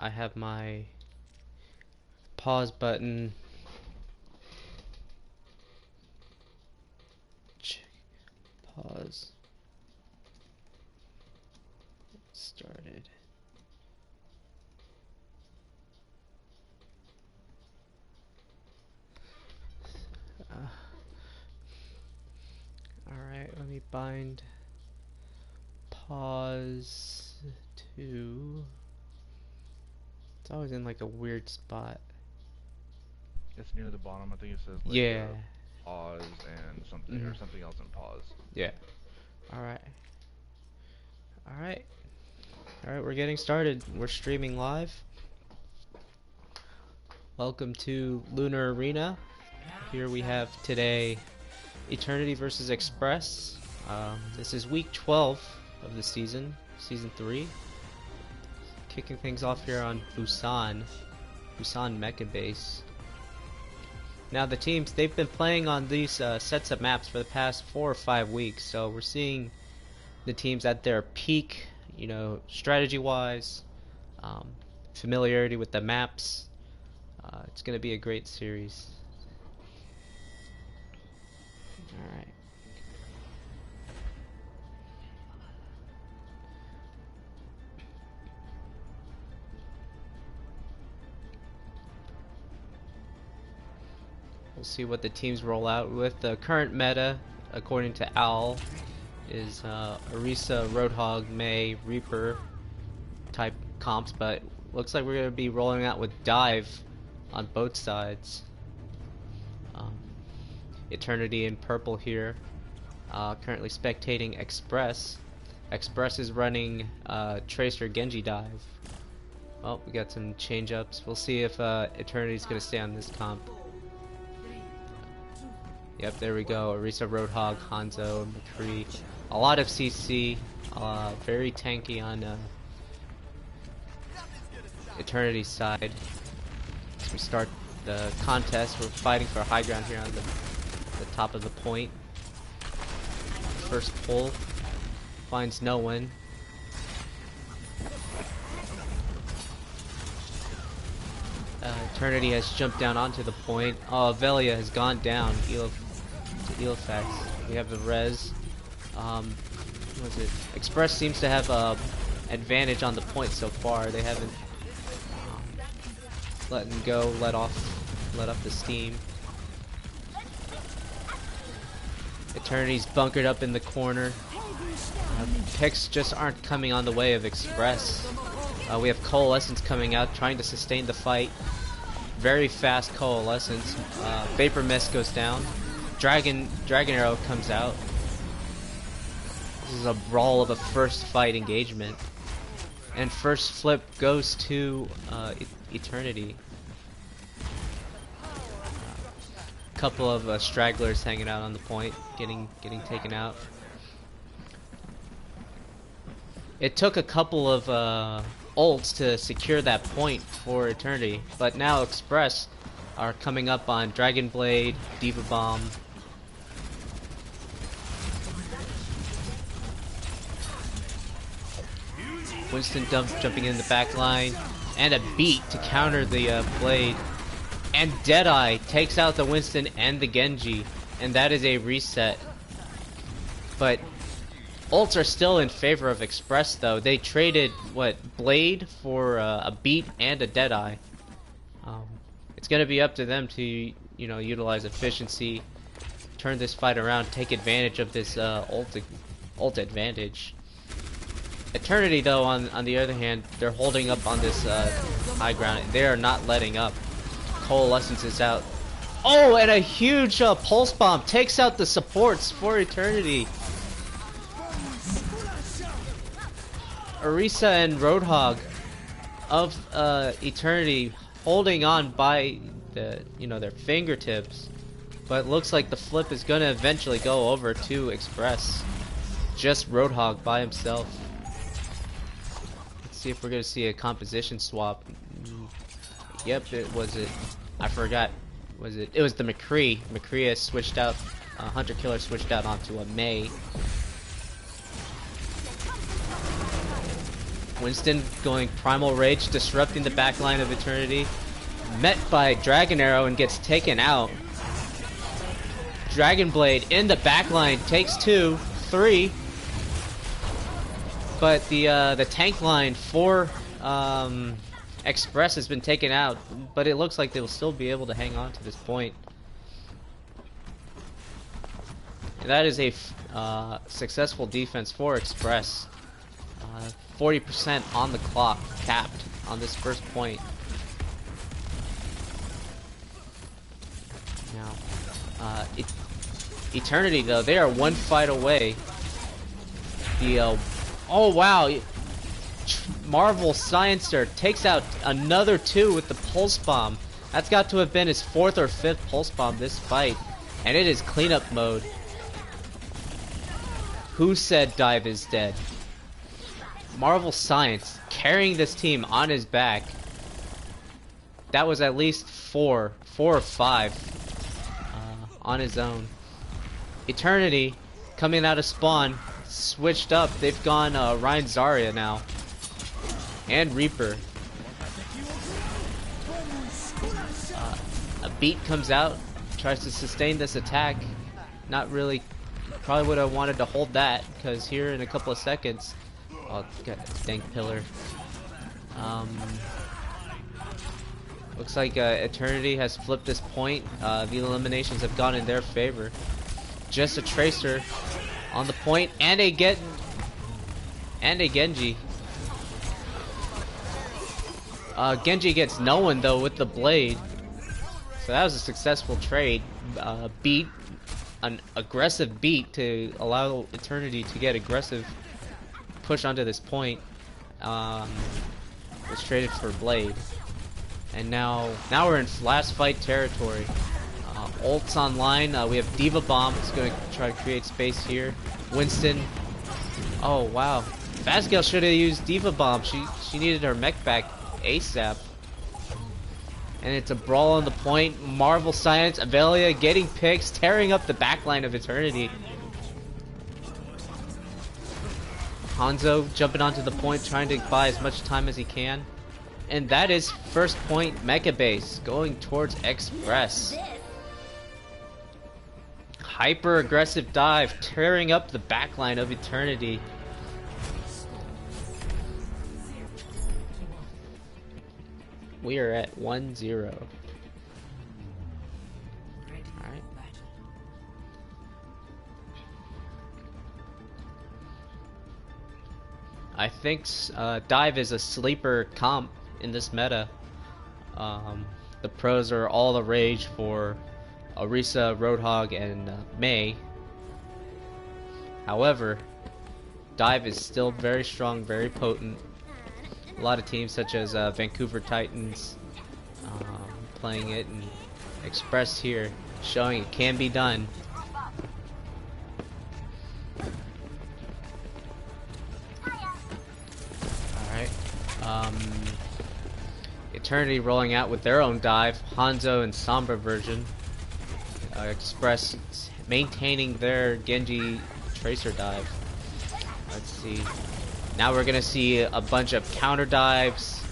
I have my pause button. Pause. Started. Alright, let me bind pause to. It's always in like a weird spot. It's near the bottom. I think it says like Yeah. Pause and something or something else in pause. Yeah. Alright. Alright. Alright, we're getting started. We're streaming live. Welcome to Lunar Arena. Here we have today Eternity versus Express. This is week 12 of the season 3. Kicking things off here on Busan Mecha Base. Now the teams, they've been playing on these sets of maps for the past 4 or 5 weeks, so we're seeing the teams at their peak, you know, strategy-wise, familiarity with the maps. It's going to be a great series. Alright. We'll see what the teams roll out with. The current meta, according to Owl, is Orisa, Roadhog, Mei, Reaper type comps, but looks like we're going to be rolling out with Dive on both sides. Eternity in purple here. Currently spectating Express. Express is running Tracer Genji Dive. Oh, we got some change ups. We'll see if Eternity's going to stay on this comp. Yep, there we go. Orisa, Roadhog, Hanzo, McCree. A lot of CC. Very tanky on Eternity's side. As we start the contest, we're fighting for high ground here on the top of the point. First pull. Finds no one. Eternity has jumped down onto the point. Oh, Velia has gone down. Elifax. We have the res. What was it? Express seems to have advantage on the point so far. They haven't let off the steam. Eternity's bunkered up in the corner. Picks just aren't coming on the way of Express. We have Coalescence coming out, trying to sustain the fight. Very fast Coalescence. Vapor Mist goes down. Dragon Arrow comes out. This is a brawl of a first fight engagement. And first flip goes to Eternity. Couple of stragglers hanging out on the point, getting taken out. It took a couple of ults to secure that point for Eternity, but now Express are coming up on Dragon Blade, Diva Bomb. Winston jumping in the back line, and a beat to counter the blade. And Deadeye takes out the Winston and the Genji, and that is a reset. But ults are still in favor of Express, though. They traded, Blade for a beat and a Deadeye. It's going to be up to them to, you know, utilize efficiency, turn this fight around, take advantage of this ult advantage. Eternity, though, on the other hand, they're holding up on this high ground. They are not letting up. Coalescence is out. Oh, and a huge pulse bomb takes out the supports for Eternity. Orisa and Roadhog of Eternity holding on by their fingertips, but it looks like the flip is gonna eventually go over to Express. Just Roadhog by himself. Let's see if we're gonna see a composition swap. Yep, I forgot. It was the McCree. McCree has switched out. Hunter Killer switched out onto a Mei. Winston going Primal Rage, disrupting the backline of Eternity. Met by Dragon Arrow and gets taken out. Dragon Blade in the backline takes 2, 3. But the tank line for Express has been taken out, but it looks like they'll still be able to hang on to this point. And that is a successful defense for Express. 40% on the clock, capped on this first point. Now, Eternity though, they are one fight away. The oh wow, Marvel Sciencer takes out another 2 with the Pulse Bomb. That's got to have been his 4th or 5th Pulse Bomb this fight, and it is cleanup mode. Who said Dive is dead? Marvel Science carrying this team on his back. That was at least 4 or 5 on his own. Eternity coming out of spawn, switched up. They've gone Ryan Zarya now, and Reaper. A beat comes out, tries to sustain this attack. Not really. Probably would have wanted to hold that, because here in a couple of seconds. Oh, got a dank pillar. Looks like Eternity has flipped this point. The eliminations have gone in their favor. Just a Tracer on the point, and a Genji. Genji gets no one though with the blade, so that was a successful trade. Beat, an aggressive beat to allow Eternity to get aggressive push onto this point. Was traded for blade, and now we're in last fight territory. Ults online. We have Diva Bomb. It's going to try to create space here. Winston. Oh wow. Fazgale should have used Diva Bomb. She needed her mech back ASAP. And it's a brawl on the point. Marvel Science, Avelia getting picks, tearing up the backline of Eternity. Hanzo jumping onto the point, trying to buy as much time as he can. And that is first point Mecha Base going towards Express. Hyper aggressive dive, tearing up the backline of Eternity. We are at 1-0. Alright. I think Dive is a sleeper comp in this meta. The pros are all the rage for Orisa, Roadhog, and Mei. However, Dive is still very strong, very potent. A lot of teams such as Vancouver Titans playing it, and Express here showing it can be done. Alright. Eternity rolling out with their own dive. Hanzo and Sombra version. Express maintaining their Genji Tracer dive. Let's see. Now we're gonna see a bunch of counter dives,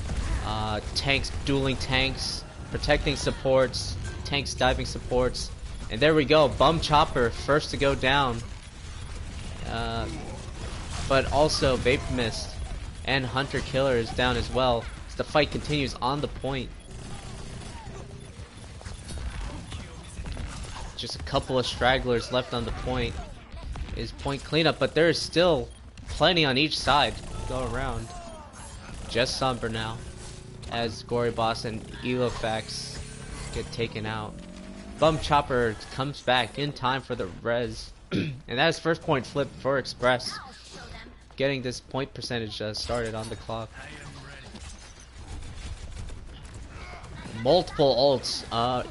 tanks dueling tanks, protecting supports, tanks diving supports, and there we go. Bum Chopper first to go down, but also Vapor Mist and Hunter Killer is down as well. As the fight continues on the point. Just a couple of stragglers left on the point. Is point cleanup, but there is still plenty on each side to go around. Just Sombra now, as Gory Boss and Elofax get taken out. Bum Chopper comes back in time for the res, and that is first point flip for Express, getting this point percentage started on the clock. Multiple ults,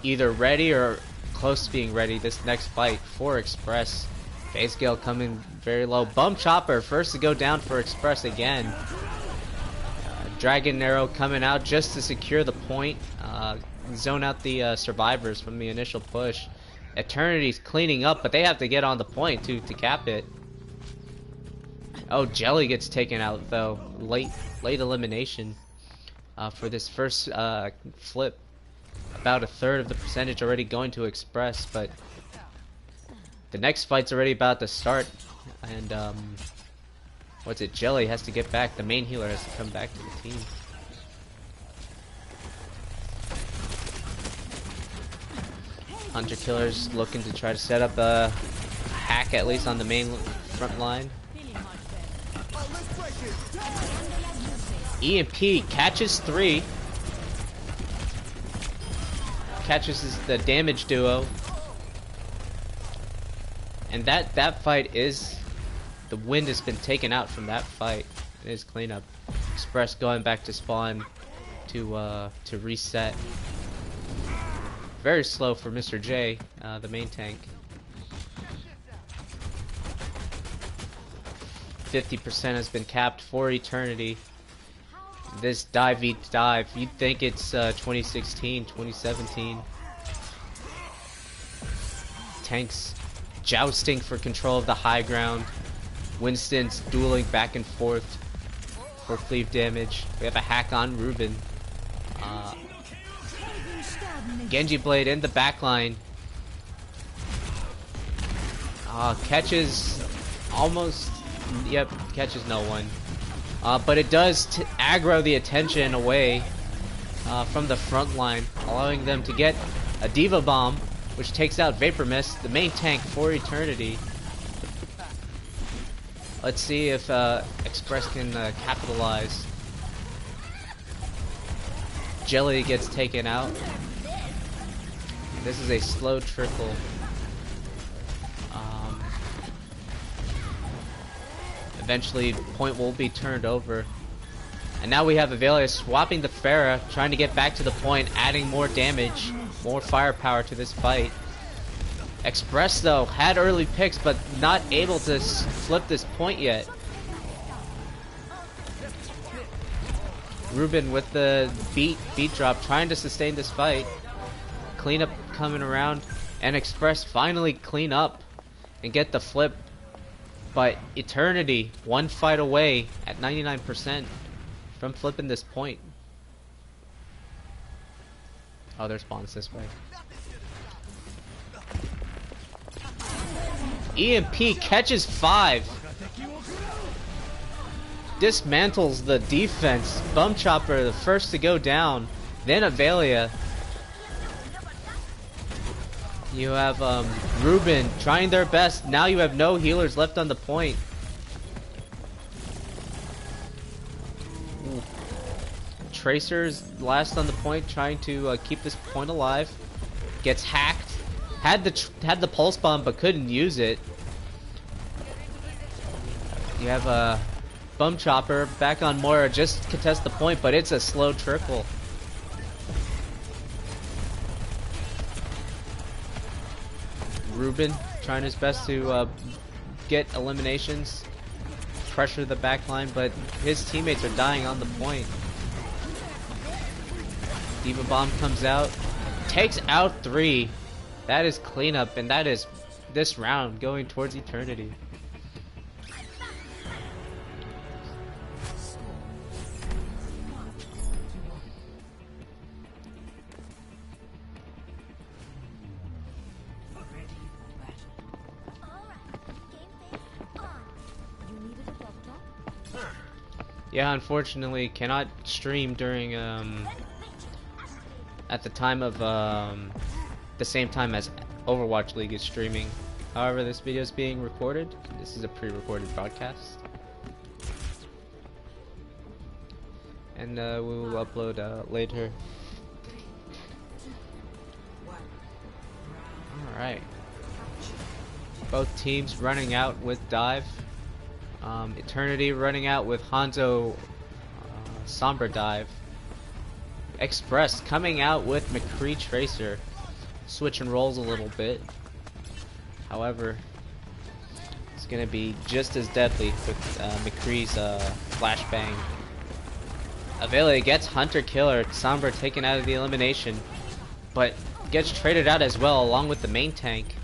either ready or close to being ready this next fight for Express. Base Gale coming very low. Bum Chopper first to go down for Express again. Dragon Arrow coming out just to secure the point. Zone out the survivors from the initial push. Eternity's cleaning up, but they have to get on the point to cap it. Oh, Jelly gets taken out though. Late elimination for this first flip. About a third of the percentage already going to Express, but the next fight's already about to start, and what's it? Jelly has to get back. The main healer has to come back to the team. Hunter Killer's looking to try to set up a hack at least on the main front line. EMP catches 3. Catches the damage duo. And that fight is... the wind has been taken out from that fight. It is cleanup. Express going back to spawn to reset. Very slow for Mr. J, the main tank. 50% has been capped for Eternity. This dive eats dive. You'd think it's 2016, 2017. Tanks jousting for control of the high ground. Winston's dueling back and forth for cleave damage. We have a hack on Ruben. Genji Blade in the backline. Catches almost... yep, catches no one. But it does aggro the attention away from the front line, allowing them to get a Diva Bomb, which takes out Vapor Mist, the main tank for Eternity. Let's see if Express can capitalize. Jelly gets taken out. This is a slow trickle. Eventually, point will be turned over. And now we have Avelia swapping the Pharah, trying to get back to the point, adding more damage, more firepower to this fight. Express, though, had early picks, but not able to flip this point yet. Ruben with the beat drop, trying to sustain this fight. Cleanup coming around, and Express finally clean up and get the flip. But Eternity, one fight away at 99% from flipping this point. Oh, their spawn's this way. EMP catches 5. Dismantles the defense. Bum Chopper, the first to go down. Then Avelia. You have Ruben trying their best. Now you have no healers left on the point. Ooh. Tracer's last on the point, trying to keep this point alive. Gets hacked. Had the pulse bomb, but couldn't use it. You have a Bum Chopper back on Moira, just to contest the point, but it's a slow trickle. Ruben trying his best to get eliminations, pressure the backline, but his teammates are dying on the point. Diva Bomb comes out, takes out 3. That is cleanup, and that is this round going towards Eternity. Yeah, unfortunately, cannot stream during at the time of the same time as Overwatch League is streaming. However, this video is being recorded. This is a pre-recorded broadcast, and we will upload later. All right, both teams running out with dive. Eternity running out with Hanzo Sombra dive. Express coming out with McCree Tracer. Switching roles a little bit. However, it's going to be just as deadly with McCree's flashbang. Avelia gets Hunter Killer. Sombra taken out of the elimination, but gets traded out as well along with the main tank.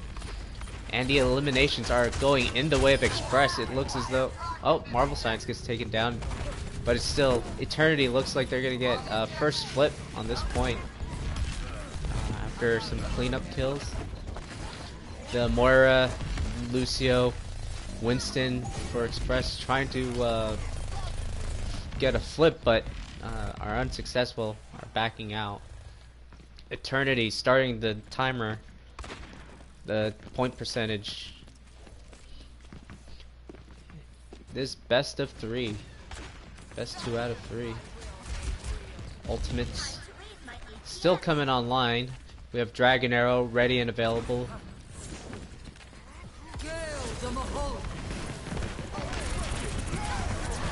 And the eliminations are going in the way of Express. It looks as though... Oh, Marvel Science gets taken down. But it's still... Eternity looks like they're going to get first flip on this point. After some cleanup kills. The Moira, Lucio, Winston for Express trying to get a flip, but are unsuccessful, are backing out. Eternity starting the timer, the point percentage. This best of 3, best 2 out of 3. Ultimates still coming online. We have Dragon Arrow ready and available.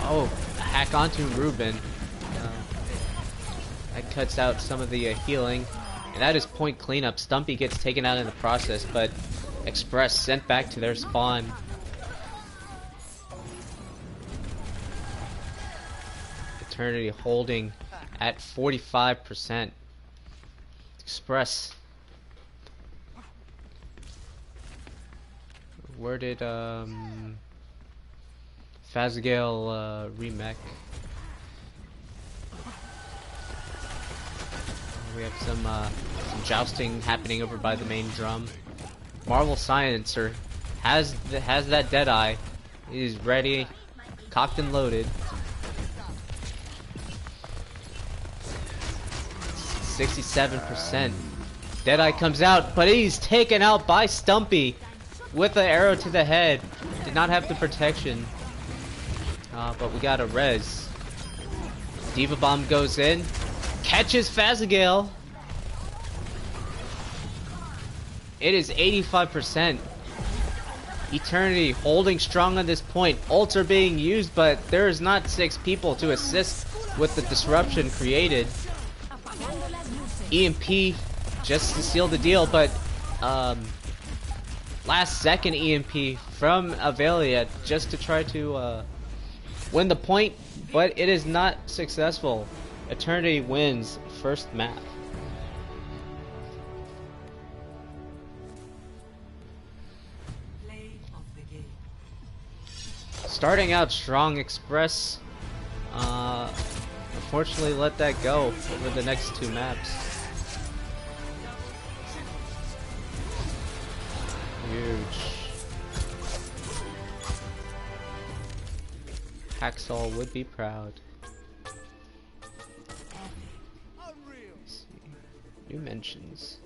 Oh, a hack onto Ruben. That cuts out some of the healing. And that is point cleanup. Stumpy gets taken out in the process, but Express sent back to their spawn. Eternity holding at 45%. Express. Where did Fazgale remech? We have some jousting happening over by the main drum. Marvel Sciencer has that Deadeye. He's ready, cocked and loaded. 67%. Deadeye comes out, but he's taken out by Stumpy with the arrow to the head. Did not have the protection. But we got a res. Diva Bomb goes in. Catches Fazgale. It is 85%. Eternity holding strong on this point. Ults are being used, but there is not 6 people to assist with the disruption created. EMP just to seal the deal, but last second EMP from Avelia just to try to win the point, but it is not successful. Eternity wins first map. Starting out strong, Express. Unfortunately, let that go over the next 2 maps. Huge. Hacksaw would be proud. Let's see. New mentions.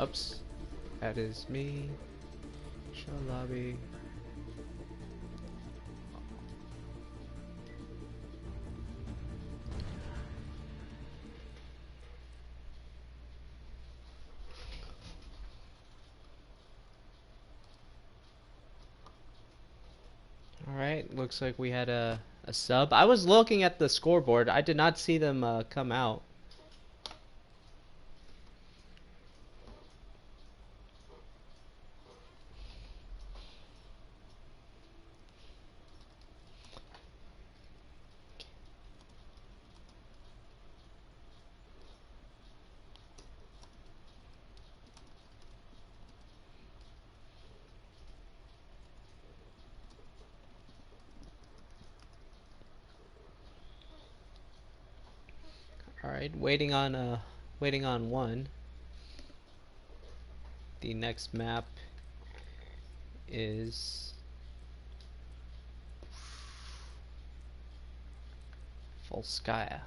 Oops. That is me. Show lobby. Alright, looks like we had a sub. I was looking at the scoreboard. I did not see them come out. Alright, waiting on one. The next map is Volskaya.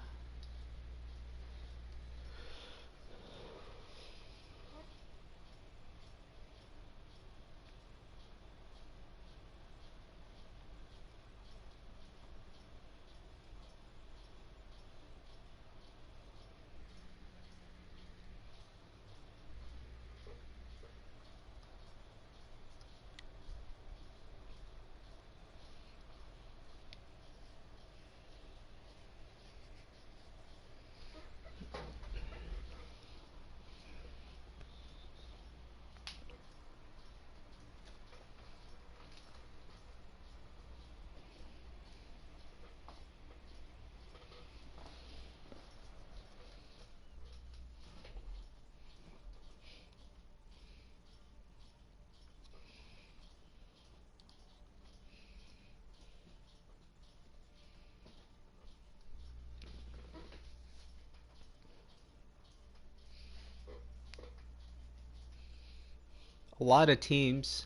a lot of teams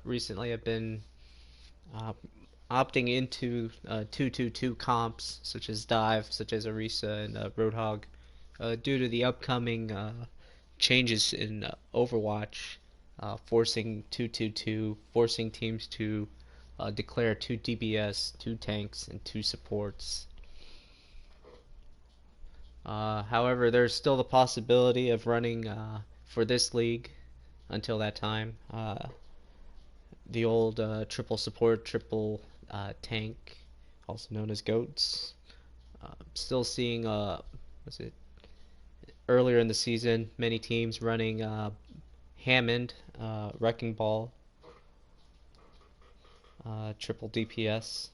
recently have been uh, opting into 2-2-2 comps, such as Dive, such as Orisa and Roadhog, due to the upcoming changes in Overwatch, forcing 2-2-2, forcing teams to declare 2 DPS, 2 tanks, and 2 supports. However, there's still the possibility of running for this league until that time. The old triple support, triple tank, also known as GOATs. Still seeing, was it earlier in the season, many teams running Hammond, Wrecking Ball, triple DPS.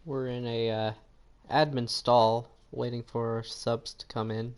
We're in a admin stall waiting for subs to come in.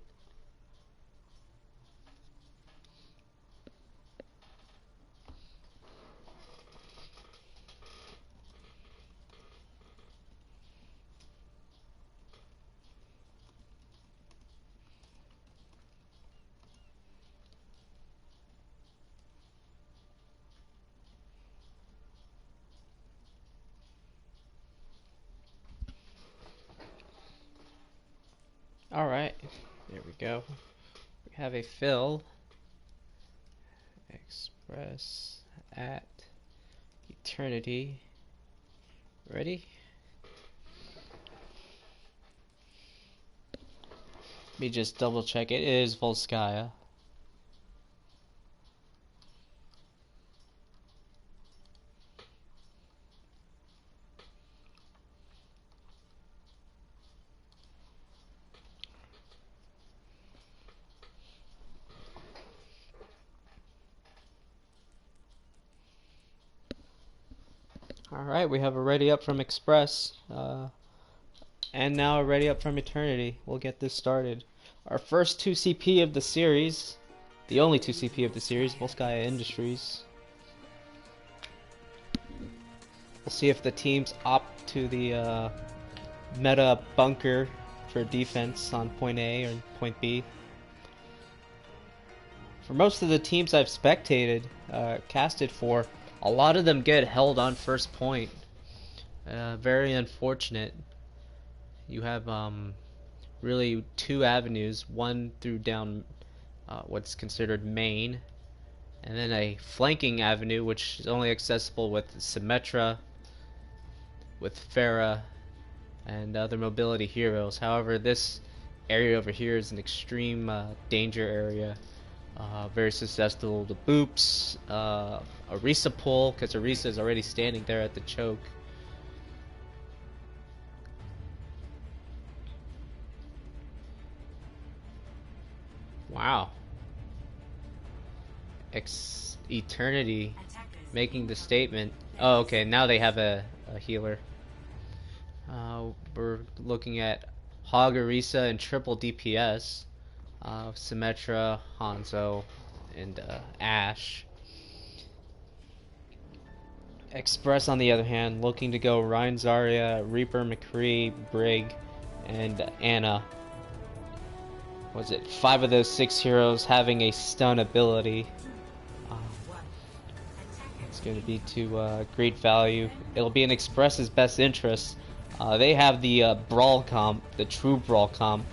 Alright, there we go. We have a fill. Express at Eternity. Ready? Let me just double check. It is Volskaya. Alright, we have a ready up from Express, and now a ready up from Eternity. We'll get this started. Our first 2 CP of the series, the only 2 CP of the series, Volskaya Industries. We'll see if the teams opt to the meta bunker for defense on point A or point B. For most of the teams I've spectated, casted for, a lot of them get held on first point. Very unfortunate. You have really 2 avenues, one through down what's considered main, and then a flanking avenue which is only accessible with Symmetra, with Pharah, and other mobility heroes. However, this area over here is an extreme danger area. Very susceptible to boops, Orisa pull, because Orisa is already standing there at the choke. Wow. Eternity making the statement. Oh, okay, now they have a healer. We're looking at Hog, Orisa, and triple DPS. Symmetra, Hanzo, and Ashe. Express, on the other hand, looking to go Rein, Zarya, Reaper, McCree, Brig, and Ana. Was it 5 of those 6 heroes having a stun ability? It's going to be to great value. It'll be in Express's best interest. They have the Brawl comp, the true Brawl comp.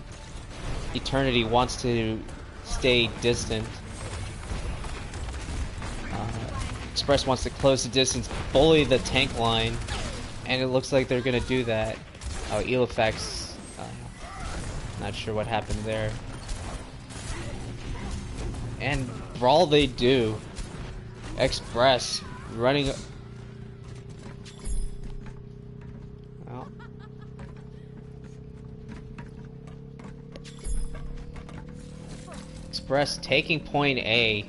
Eternity wants to stay distant. Express wants to close the distance, bully the tank line, and it looks like they're going to do that. Oh, Elifax. Not sure what happened there. And Brawl they do. Express running. Well. Express taking point A.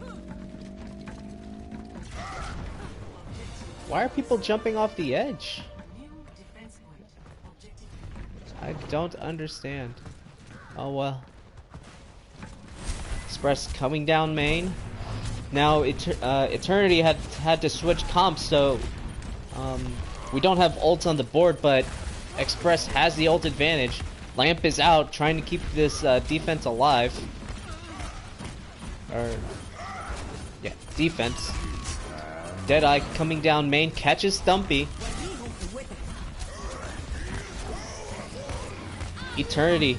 Why are people jumping off the edge? I don't understand. Oh well. Express coming down main. Now Eternity had to switch comps, so we don't have ults on the board, but Express has the ult advantage. Lamp is out, trying to keep this defense alive. Or yeah, defense. Deadeye coming down main, catches Stumpy. Eternity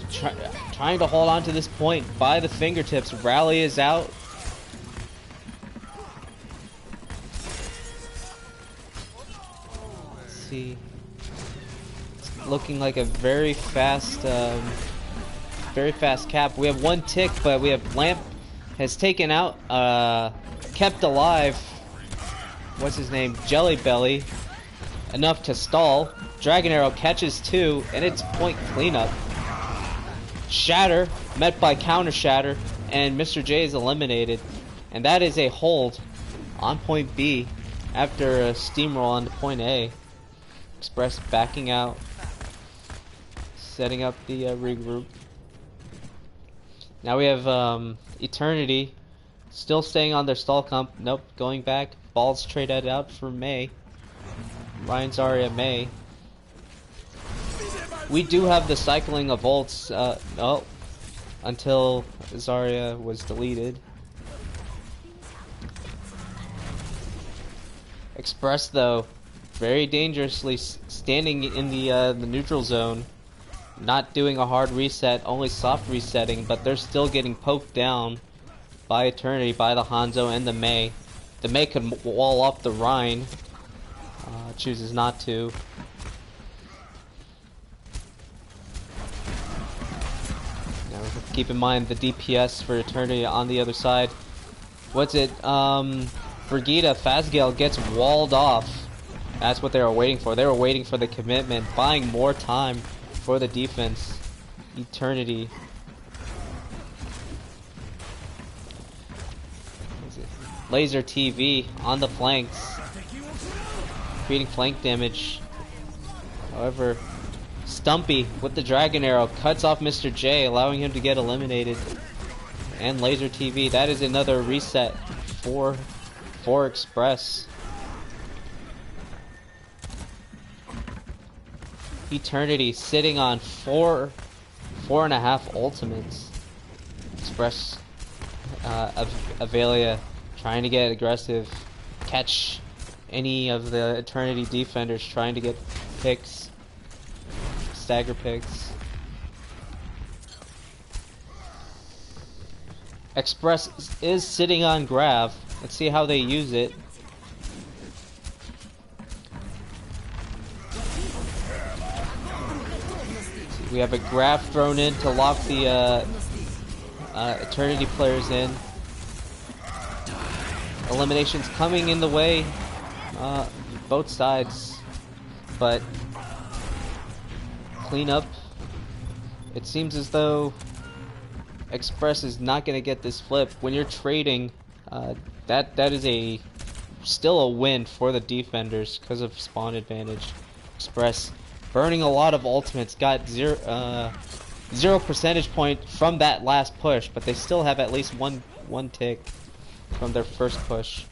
trying to hold on to this point by the fingertips. Rally is out. Let's see. It's looking like a very fast cap. We have one tick, but we have Lamp has taken out, kept alive. What's his name? Jelly Belly. Enough to stall. Dragon Arrow catches two, and it's point cleanup. Shatter, met by counter Shatter, and Mr. J is eliminated. And that is a hold on point B after a steamroll on to point A. Express backing out, setting up the regroup. Now we have Eternity still staying on their stall comp. Nope, going back. Balls traded out for Mei. Ryan Zarya Mei. We do have the cycling of ults, until Zarya was deleted. Express, though, very dangerously standing in the neutral zone, not doing a hard reset, only soft resetting, but they're still getting poked down by Eternity, by the Hanzo and the Mei. The Mei could wall off the Rhine, chooses not to. Keep in mind the DPS for Eternity on the other side. What's it? Brigitte Fazgale gets walled off. That's what they were waiting for. They were waiting for the commitment, buying more time for the defense. Eternity. Laser TV on the flanks, creating flank damage. However, Stumpy with the Dragon Arrow cuts off Mr. J, allowing him to get eliminated. And Laser TV, that is another reset for Express. Eternity sitting on four and a half ultimates. Express, Avelia trying to get aggressive, catch any of the Eternity defenders trying to get picks. Stagger picks. Express is sitting on Grav. Let's see how they use it. We have a Grav thrown in to lock the Eternity players in. Eliminations coming in the way, both sides, but cleanup. It seems as though Express is not going to get this flip. When you're trading, that is still a win for the defenders because of spawn advantage. Express burning a lot of ultimates, got 0 percentage point from that last push, but they still have at least one tick from their first push.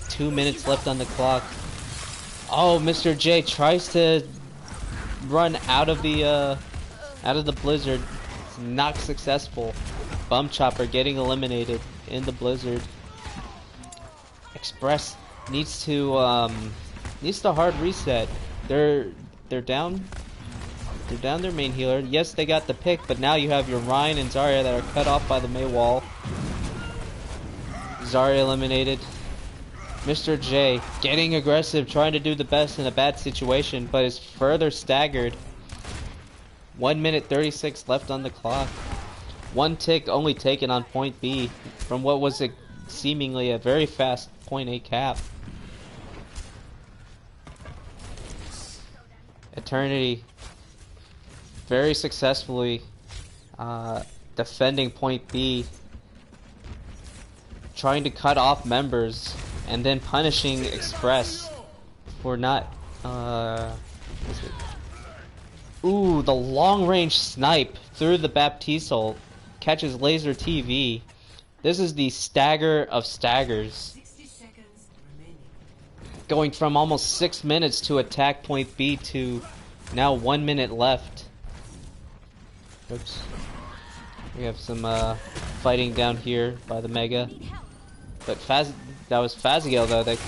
2 minutes left on the clock. Oh, Mr. J tries to run out of the blizzard. It's not successful. Bum Chopper getting eliminated in the blizzard. Express needs to hard reset. They're down. They're down their main healer. Yes, they got the pick, but now you have your Ryan and Zarya that are cut off by the Mei wall. Zarya eliminated. Mr. J getting aggressive, trying to do the best in a bad situation, but is further staggered. 1 minute 36 left on the clock. One tick only taken on point B from what was seemingly a very fast point A cap. Eternity very successfully defending point B, trying to cut off members and then punishing Express for not ooh, the long range snipe through the Baptiste ult catches Laser TV. This is the stagger of staggers. Going from almost 6 minutes to attack point B to now 1 minute left. Oops. We have some fighting down here by the Mega. But that was Faziel though that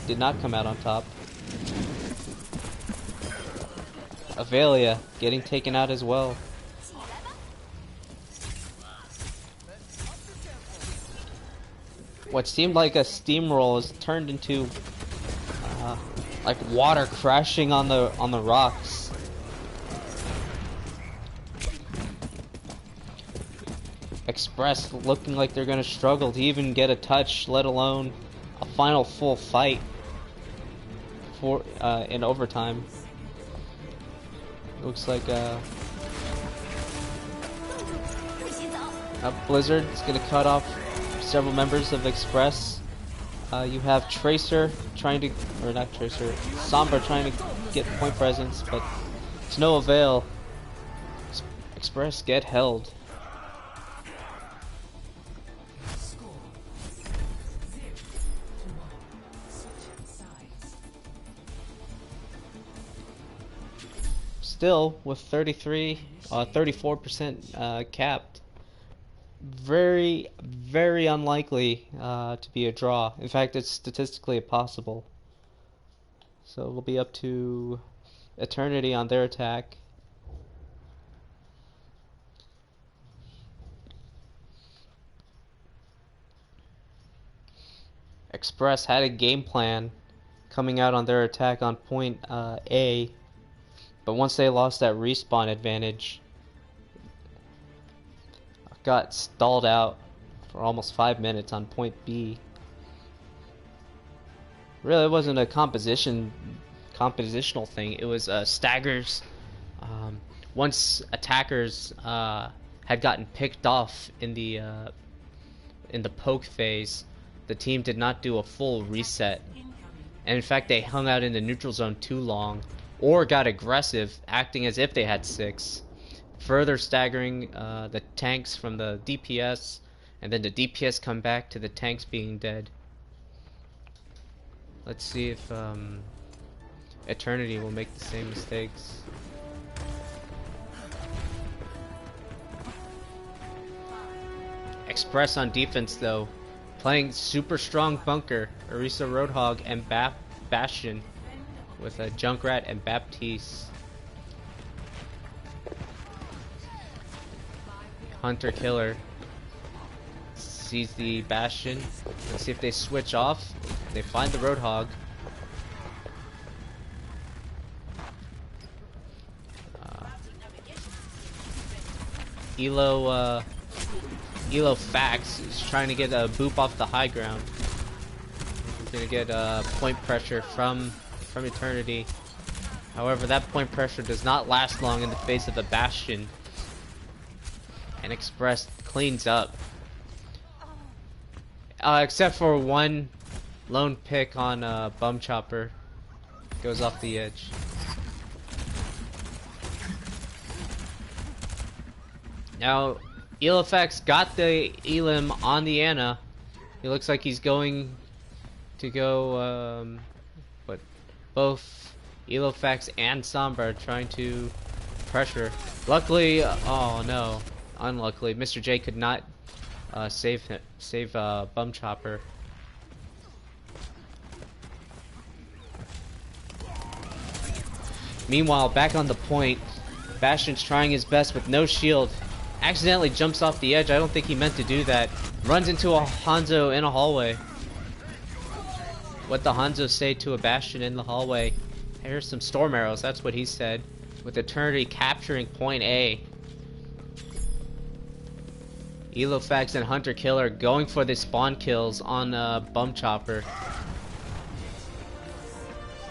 did not come out on top. Avelia getting taken out as well. What seemed like a steamroll is turned into like water crashing on the rocks. Express looking like they're gonna struggle to even get a touch, let alone a final full fight for in overtime. Looks like Blizzard is gonna cut off several members of Express. You have Tracer trying to, or not Tracer, Sombra trying to get point presence, but to no avail. Express get held. Still with 34% capped. Very, very unlikely to be a draw. In fact, it's statistically impossible. So it'll be up to Eternity on their attack. Express had a game plan coming out on their attack on point A, but once they lost that respawn advantage, got stalled out for almost 5 minutes on point B. Really, it wasn't a compositional thing. It was staggers. Once attackers had gotten picked off in the poke phase, the team did not do a full reset, and in fact, they hung out in the neutral zone too long, or got aggressive, acting as if they had 6. Further staggering the tanks from the DPS, and then the DPS come back to the tanks being dead. Let's see if Eternity will make the same mistakes. Express on defense though, playing super strong bunker, Orisa Roadhog and Bastion with a Junkrat and Baptiste. Hunter Killer sees the Bastion. Let's see if they switch off. They find the Roadhog. Elo Fax is trying to get a boop off the high ground. He's gonna get point pressure from Eternity. However, that point pressure does not last long in the face of a Bastion. And Express cleans up. Except for one lone pick on Bum Chopper. Goes off the edge. Now, Elofax got the Elim on the Ana. He looks like he's going to go, but both Elofax and Sombra are trying to pressure. Luckily, oh no. Unluckily, Mr. J could not save Bum Chopper. Meanwhile, back on the point, Bastion's trying his best with no shield. Accidentally jumps off the edge. I don't think he meant to do that. Runs into a Hanzo in a hallway. what the Hanzo say to a Bastion in the hallway. Here's some storm arrows, that's what he said. With Eternity capturing point A. Elofax and Hunter Killer going for the spawn kills on Bum Chopper,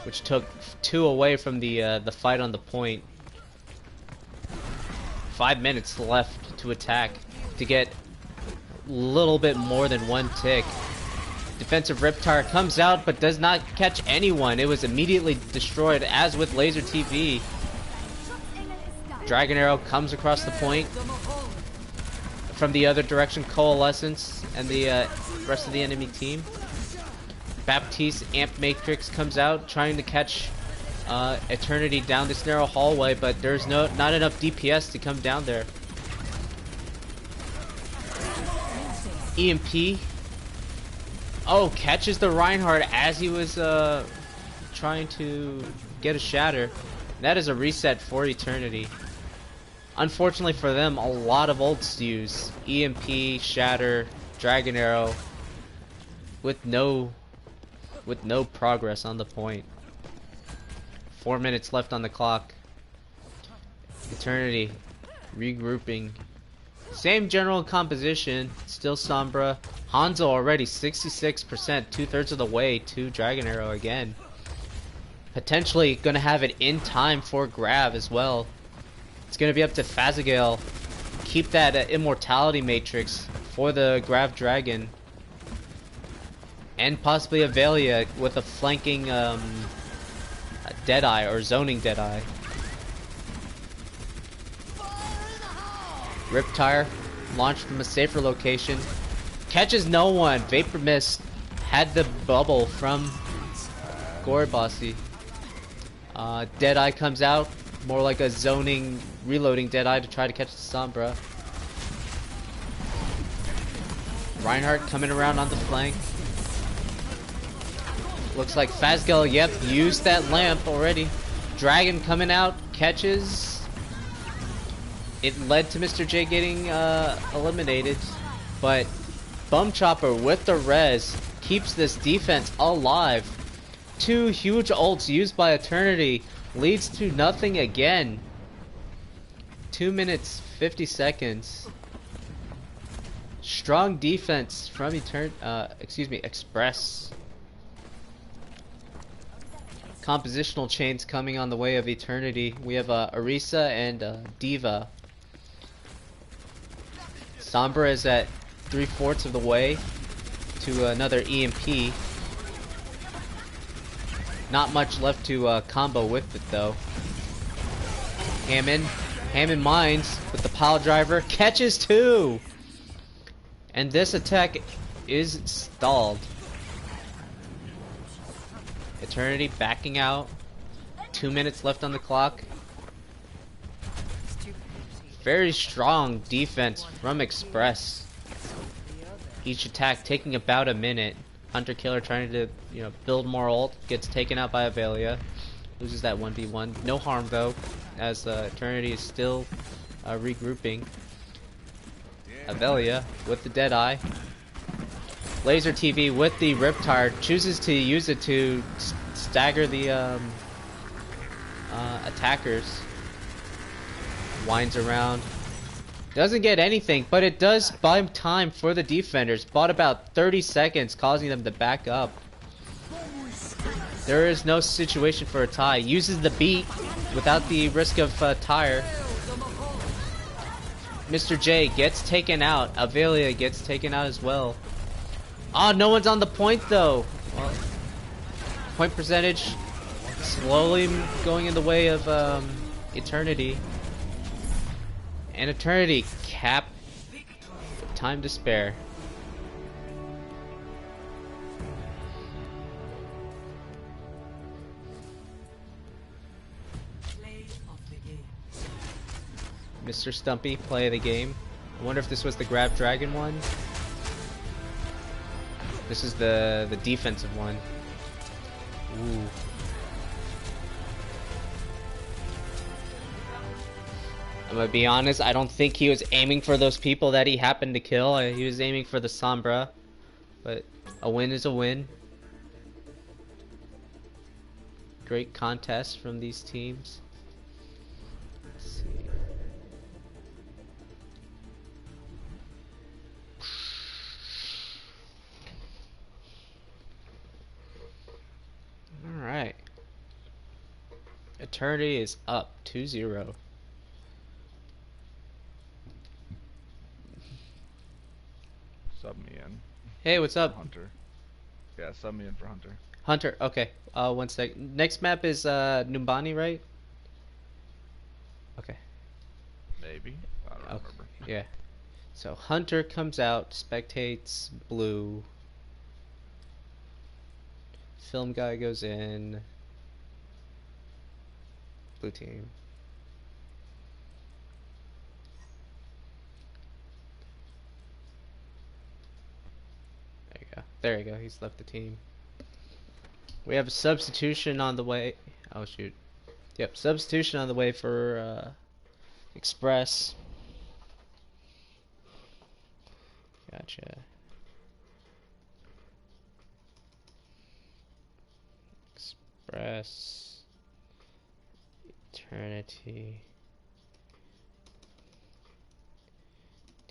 which took 2 away from the fight on the point. 5 minutes left to attack to get a little bit more than 1 tick. Defensive Riptire comes out but does not catch anyone. It was immediately destroyed, as with Laser TV. Dragon Arrow comes across the point. From the other direction, Coalescence and the rest of the enemy team. Baptiste Amp Matrix comes out trying to catch Eternity down this narrow hallway, but there's not enough DPS to come down there. EMP. Oh, catches the Reinhardt as he was trying to get a shatter. That is a reset for Eternity. Unfortunately for them, a lot of ults to use. EMP, Shatter, Dragon Arrow, with no progress on the point. 4 minutes left on the clock. Eternity regrouping. Same general composition, still Sombra. Hanzo already 66%, 2/3 of the way to Dragon Arrow again. Potentially gonna have it in time for grab as well. It's going to be up to Fazagale. Keep that immortality matrix for the Grav Dragon. And possibly Avelia with a flanking Deadeye or zoning Deadeye. Riptire launched from a safer location. Catches no one. Vapor Mist had the bubble from Goribasi. Deadeye comes out. More like a zoning, reloading Deadeye to try to catch the Sombra. Reinhardt coming around on the flank. Looks like Fazgal, yep, used that lamp already. Dragon coming out, catches. It led to Mr. J getting eliminated, but Bum Chopper with the res keeps this defense alive. 2 huge ults used by Eternity leads to nothing again. 2 minutes 50 seconds. Strong defense from Express. Compositional chains coming on the way of Eternity. We have Orisa and Diva. Sombra is at 3/4 of the way to another EMP. Not much left to combo with it though. Hammond mines with the pile driver, catches 2! And this attack is stalled. Eternity backing out. 2 minutes left on the clock. Very strong defense from Express. Each attack taking about a minute. Hunter Killer trying to, build more ult, gets taken out by Avelia, loses that 1v1. No harm though, as Eternity is still regrouping. Avelia with the Deadeye. Laser TV with the Riptire chooses to use it to stagger the attackers. Winds around. Doesn't get anything, but it does buy time for the defenders. Bought about 30 seconds, causing them to back up. There is no situation for a tie. Uses the beat without the risk of tire. Mr. J gets taken out. Avelia gets taken out as well. Ah, no one's on the point though. Well, point percentage slowly going in the way of Eternity. And Eternity cap time to spare. Mr. Stumpy, play of the game. I wonder if this was the Grab Dragon one. This is the defensive one. Ooh. I'm gonna be honest, I don't think he was aiming for those people that he happened to kill. He was aiming for the Sombra. But a win is a win. Great contest from these teams. Let's see. Alright. Eternity is up 2-0. Sub me in. Hey, what's up? Hunter. Yeah, sub me in for Hunter. Hunter, okay. 1 sec. Next map is Numbani, right? Okay. Maybe. I don't Okay. remember. Yeah. So Hunter comes out, spectates blue. Film guy goes in. Blue team. There you go. There you go. He's left the team. We have a substitution on the way. Oh shoot. Yep, substitution on the way for Express. Gotcha. Express. Eternity.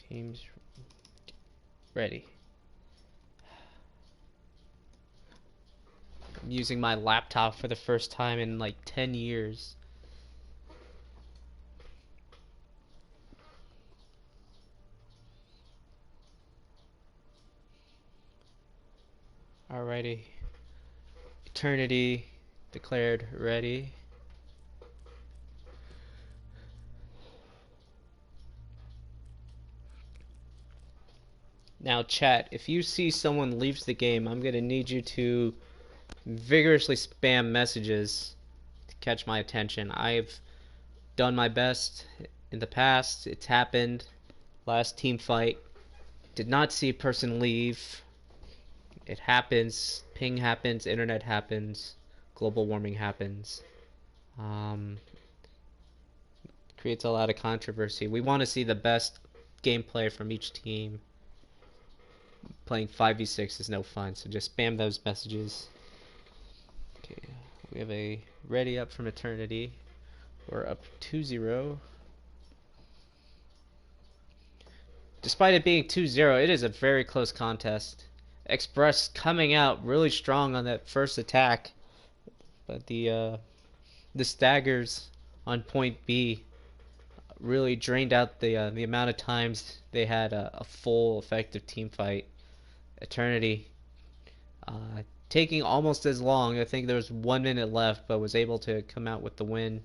Teams ready. I'm using my laptop for the first time in like 10 years. Alrighty. Eternity declared ready. Now chat, if you see someone leaves the game, I'm gonna need you to vigorously spam messages to catch my attention. I've done my best in the past. It's happened. Last team fight, did not see a person leave. It happens. Ping happens. Internet happens. Global warming happens. Creates a lot of controversy. We want to see the best gameplay from each team. Playing 5v6 is no fun, so just spam those messages. Okay, we have a ready up from Eternity. We're up 2-0. Despite it being 2-0, it is a very close contest. Express coming out really strong on that first attack, but the staggers on point B really drained out the amount of times they had a full effective team fight. Eternity taking almost as long. I think there was 1 minute left, but was able to come out with the win.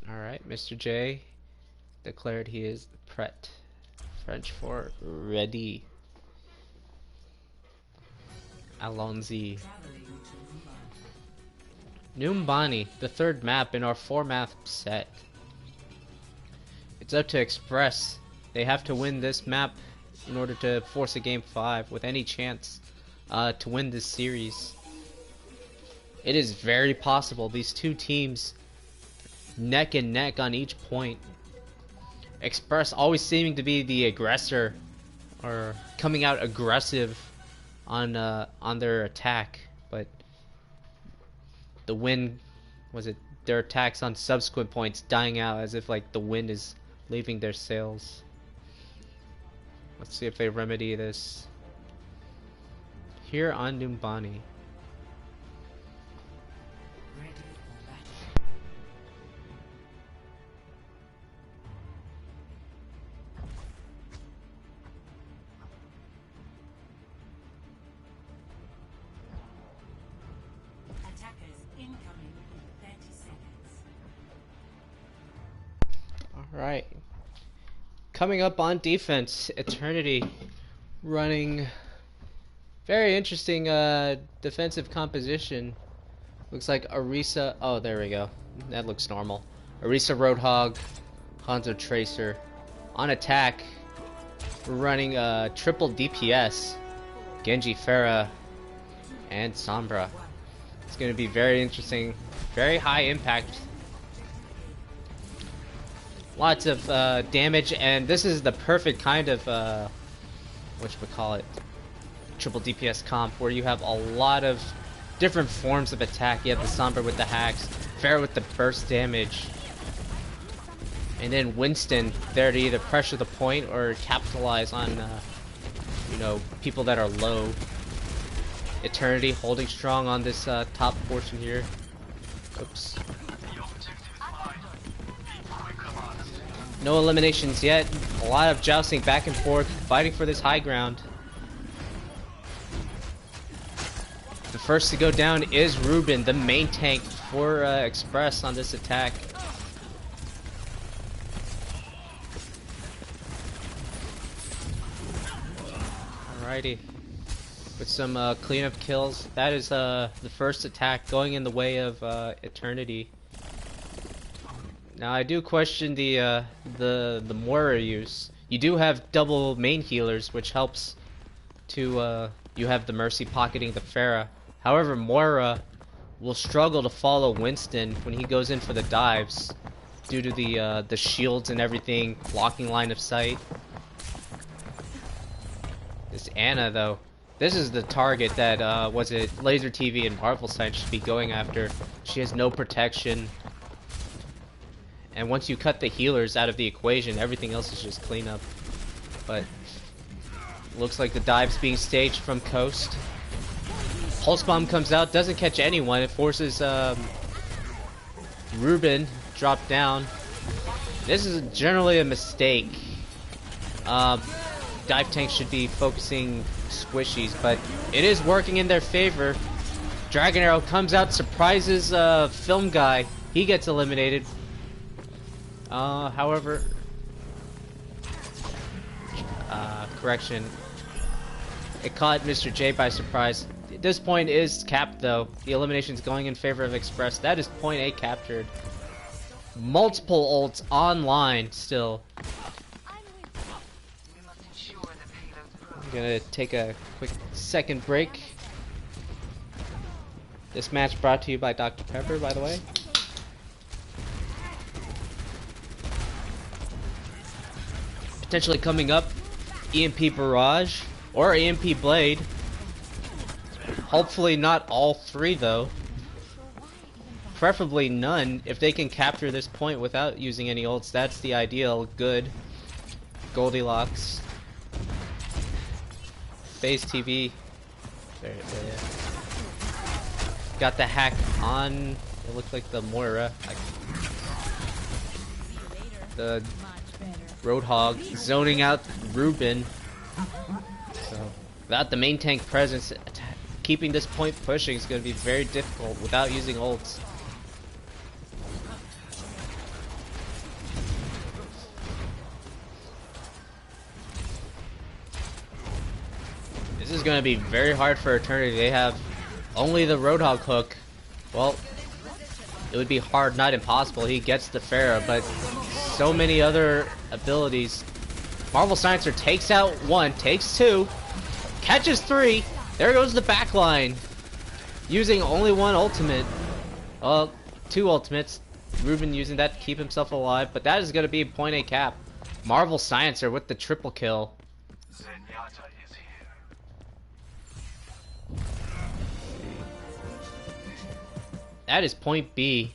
Alright, Mr. J declared he is prêt. French for ready. Allons-y. Numbani, the third map in our 4-map set. It's up to Express. They have to win this map in order to force a game 5 with any chance to win this series. It is very possible. These two teams neck and neck on each point. Express always seeming to be the aggressor, or coming out aggressive on their attack, but the win was it their attacks on subsequent points dying out as if like the wind is leaving their sails. Let's see if they remedy this here on Numbani. Alright. Coming up on defense, Eternity running very interesting defensive composition. Looks like Orisa. Oh, there we go. That looks normal. Orisa Roadhog, Hanzo Tracer. On attack, we're running triple DPS, Genji Pharah, and Sombra. It's going to be very interesting. Very high impact. Lots of damage, and this is the perfect kind of whatchamacallit, triple DPS comp, where you have a lot of different forms of attack. You have the Sombra with the hacks, Pharah with the burst damage, and then Winston there to either pressure the point or capitalize on you know, people that are low. Eternity holding strong on this top portion here. Oops. No eliminations yet. A lot of jousting back and forth, fighting for this high ground. The first to go down is Ruben, the main tank for Express on this attack. Alrighty. With some cleanup kills. That is the first attack going in the way of Eternity. Now I do question the Moira use. You do have double main healers, which helps to you have the Mercy pocketing the Pharah. However, Moira will struggle to follow Winston when he goes in for the dives due to the shields and everything blocking line of sight. This Ana though. This is the target that, was it Laser TV and Marvel Science should be going after. She has no protection. And once you cut the healers out of the equation, everything else is just cleanup. But, looks like the dive's being staged from Coast. Pulse Bomb comes out, doesn't catch anyone. It forces, Ruben drop down. This is generally a mistake. Dive tanks should be focusing squishies, but it is working in their favor. Dragon Arrow comes out, surprises Film Guy. He gets eliminated. However, correction. It caught Mr. J by surprise. This point is capped though. The elimination's going in favor of Express. That is point A captured. Multiple ults online still. I'm gonna take a quick second break. This match brought to you by Dr. Pepper, by the way. Potentially coming up, EMP Barrage or EMP Blade. Hopefully not all three though. Preferably none. If they can capture this point without using any ults, that's the ideal. Good. Goldilocks. FaZe TV. There. Got the hack on. It looked like the Moira. The Roadhog zoning out Ruben. So without the main tank presence, keeping this point pushing is going to be very difficult without using ults. This is going to be very hard for Eternity. They have only the Roadhog hook. Well, it would be hard, not impossible. He gets the Pharah, but so many other abilities. Marvel Sciencer takes out one, takes two, catches three. There goes the backline. Using only one ultimate. Well, two ultimates. Ruben using that to keep himself alive, but that is going to be point A cap. Marvel Sciencer with the triple kill. That is point B.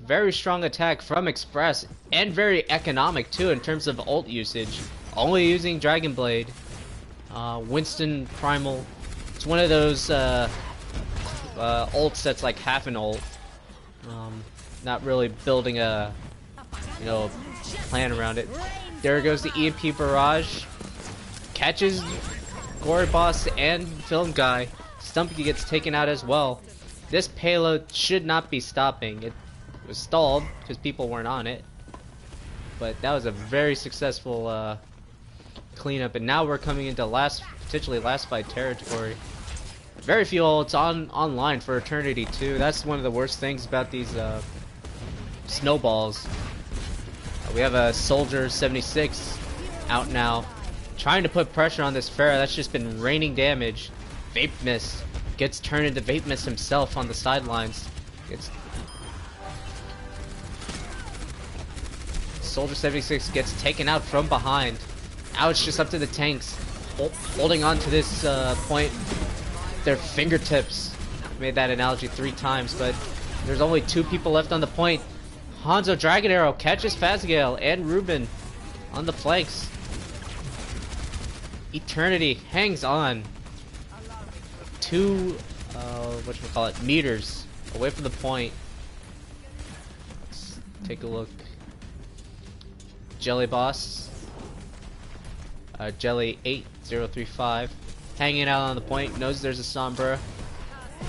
Very strong attack from Express, and very economic too in terms of ult usage. Only using Dragon Blade. Winston Primal. It's one of those ults that's like half an ult. Not really building a plan around it. There goes the EMP Barrage. Catches Gory Boss and Film Guy. Stumpy gets taken out as well. This payload should not be stopping. It was stalled because people weren't on it. But that was a very successful cleanup, and now we're coming into potentially last fight territory. Very few ults online for Eternity too. That's one of the worst things about these snowballs. We have a Soldier 76 out now, trying to put pressure on this Pharah. That's just been raining damage. Vape Mist Gets turned into Vape Mist himself on the sidelines. Soldier 76 gets taken out from behind. Now it's just up to the tanks. Holding on to this point. Their fingertips. Made that analogy 3 times, but there's only 2 people left on the point. Hanzo Dragon Arrow catches Fazgale and Ruben on the flanks. Eternity hangs on. 2 meters away from the point. Let's take a look. Jelly Boss, Jelly 8035, hanging out on the point, knows there's a Sombra,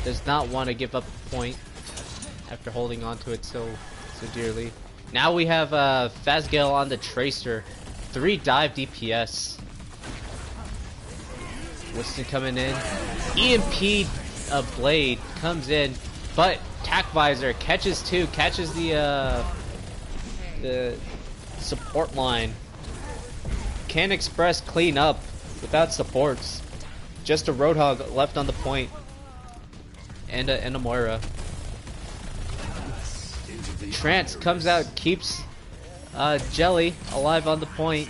does not want to give up the point after holding on to it so dearly. Now we have Fazgale on the Tracer, 3 dive DPS. Winston coming in. EMP Blade comes in, but Tac Visor catches the support line. Can Express clean up without supports? Just a Roadhog left on the point. And a Moira. Trance comes out, keeps Jelly alive on the point.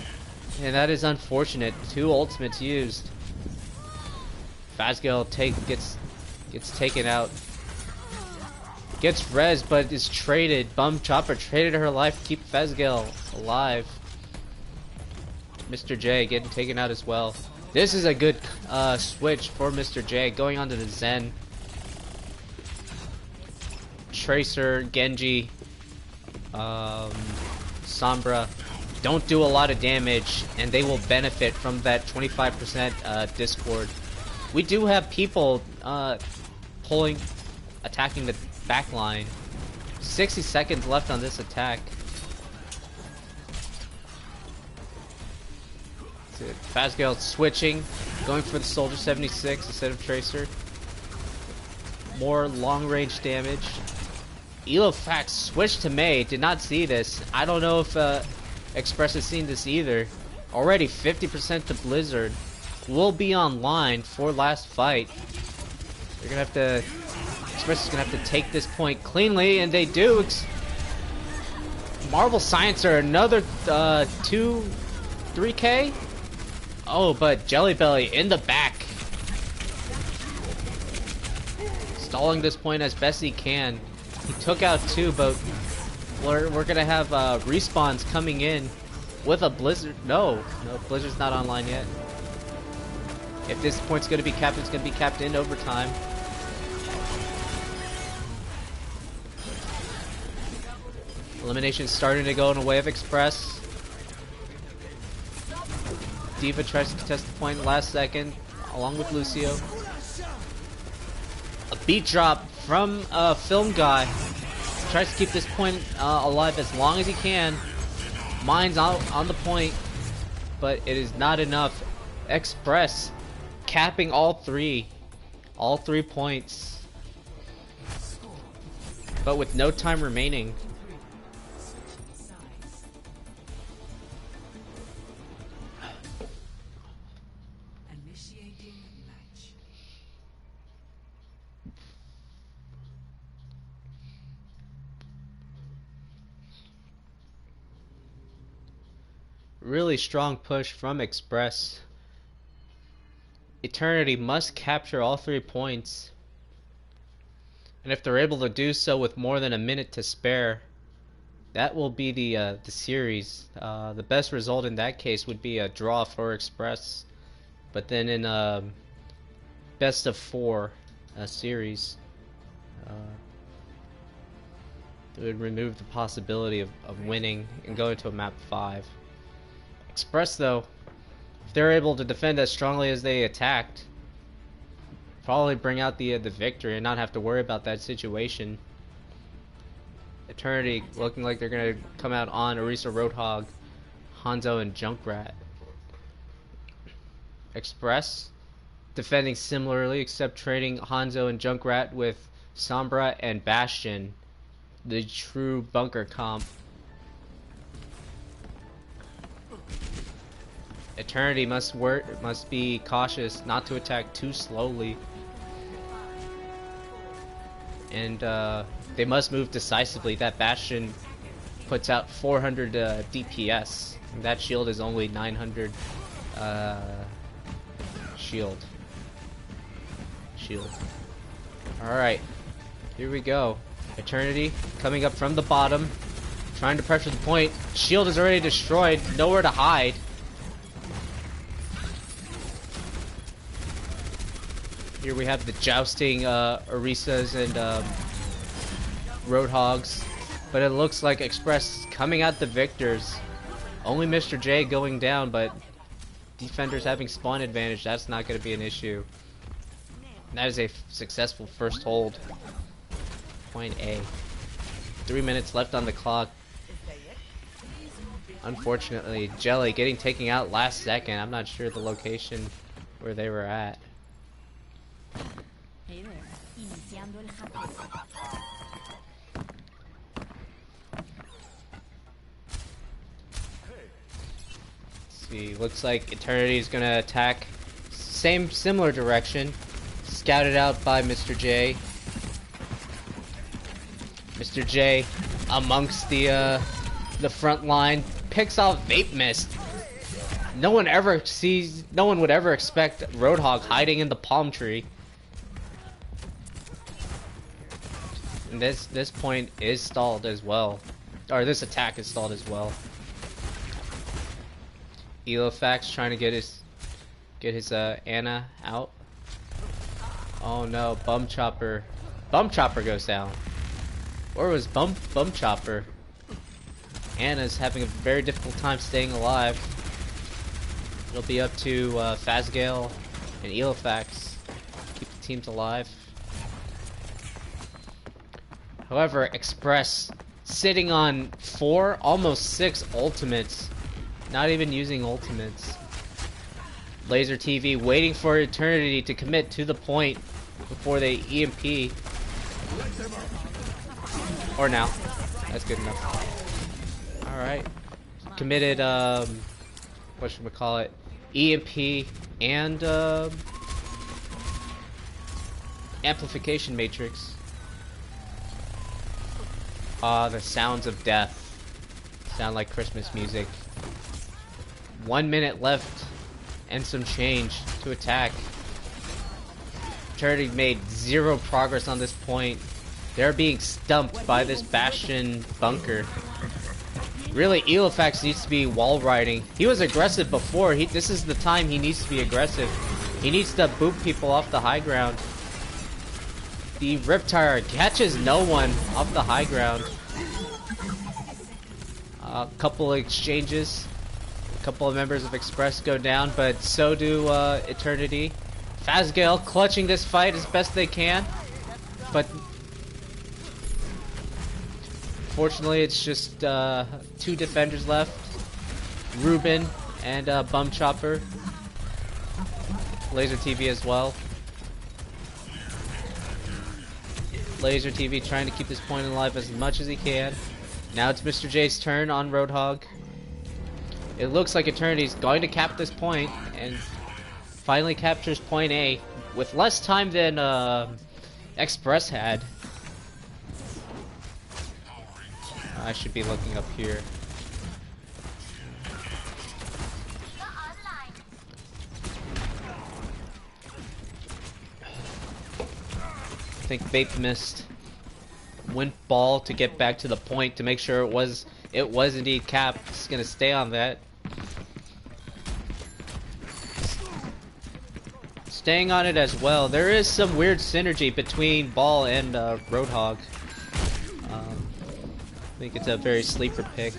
And that is unfortunate. 2 ultimates used. Fazgale gets taken out. Gets res, but is traded. Bum Chopper traded her life to keep Fazgale alive. Mr. J getting taken out as well. This is a good switch for Mr. J, going on to the Zen. Tracer, Genji, Sombra don't do a lot of damage, and they will benefit from that 25% Discord. We do have people attacking the back line. 60 seconds left on this attack. Fazgale switching, going for the Soldier 76 instead of Tracer. More long-range damage. Elofax switched to Mei. Did not see this. I don't know if Express has seen this either. Already 50% to Blizzard. Will be online for last fight. They're gonna have to. Express is gonna have to take this point cleanly, and they do. Marvel Sciencer another 3K. Oh, but Jelly Belly in the back, stalling this point as best he can. He took out 2, but we're gonna have respawns coming in with a Blizzard. No, Blizzard's not online yet. If this point's gonna be capped, it's gonna be capped in overtime. Elimination's starting to go in the way of Express. D.Va tries to contest the point last second, along with Lucio. A beat drop from Film Guy. Tries to keep this point alive as long as he can. Mine's out on the point, but it is not enough. Express capping all 3 points, but with no time remaining. Really strong push from Express. Eternity must capture all 3 points. And if they're able to do so with more than a minute to spare, that will be the series. The best result in that case would be a draw for Express. But then in a best of 4 series, it would remove the possibility of winning and go into a map 5. Express, though, if they're able to defend as strongly as they attacked, probably bring out the victory and not have to worry about that situation. Eternity looking like they're gonna come out on Orisa Roadhog, Hanzo, and Junkrat. Express defending similarly, except trading Hanzo and Junkrat with Sombra and Bastion, the true bunker comp. Eternity must be cautious not to attack too slowly. and they must move decisively. That Bastion puts out 400 DPS. And that shield is only 900 shield. Alright, here we go. Eternity coming up from the bottom, trying to pressure the point. Shield is already destroyed, nowhere to hide. Here we have the jousting Orisas and Roadhogs, but it looks like Express coming out the victors. Only Mr. J going down, but defenders having spawn advantage, that's not going to be an issue. And that is a successful first hold. Point A. 3 minutes left on the clock. Unfortunately, Jelly getting taken out last second. I'm not sure the location where they were at. Hey there. Iniciando el hack. See, looks like Eternity is gonna attack similar direction, scouted out by Mr. J. Mr. J amongst the front line picks off Vape Mist. No one would ever expect Roadhog hiding in the palm tree. And this point is stalled as well, or this attack is stalled as well. Elofax trying to get his Ana out. Oh no, Bum Chopper goes down. Or was Bum Chopper? Ana's having a very difficult time staying alive. It'll be up to Fazgale and Elofax to keep the teams alive. However, Express sitting on 4, almost 6 ultimates. Not even using ultimates. Laser TV waiting for Eternity to commit to the point before they EMP. Or now. That's good enough. Alright. Committed, whatchamacallit, EMP and, Amplification Matrix. The sounds of death. Sound like Christmas music. 1 minute left and some change to attack. Eternity made 0 progress on this point. They're being stumped by this Bastion bunker. Really, Elofax needs to be wall riding. He was aggressive before. This is the time he needs to be aggressive. He needs to boot people off the high ground. The Riptire catches no one off the high ground. A couple of exchanges. A couple of members of Express go down, but so do Eternity. Fazgale clutching this fight as best they can, but fortunately it's just 2 defenders left. Ruben and Bum Chopper. Laser TV as well. Laser TV trying to keep this point alive as much as he can. Now it's Mr. J's turn on Roadhog. It looks like Eternity's going to cap this point and finally captures point A with less time than Express had. I should be looking up here. I think Vape Mist went ball to get back to the point to make sure it was indeed capped. It's gonna stay on that. Staying on it as well. There is some weird synergy between Ball and Roadhog. I think it's a very sleeper pick.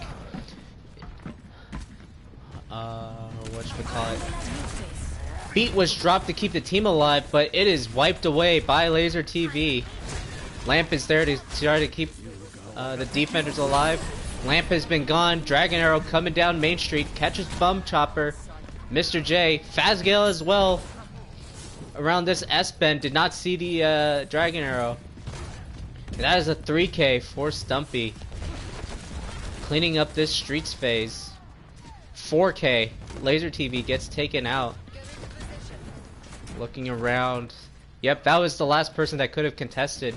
Whatchamacallit? Beat was dropped to keep the team alive, but it is wiped away by Laser TV. Lamp is there to try to keep the defenders alive. Lamp has been gone. Dragon Arrow coming down Main Street. Catches Bum Chopper. Mr. J. Fazgale as well. Around this S-bend. Did not see the Dragon Arrow. And that is a 3K for Stumpy. Cleaning up this Streets phase. 4K. Laser TV gets taken out. Looking around. Yep, that was the last person that could have contested.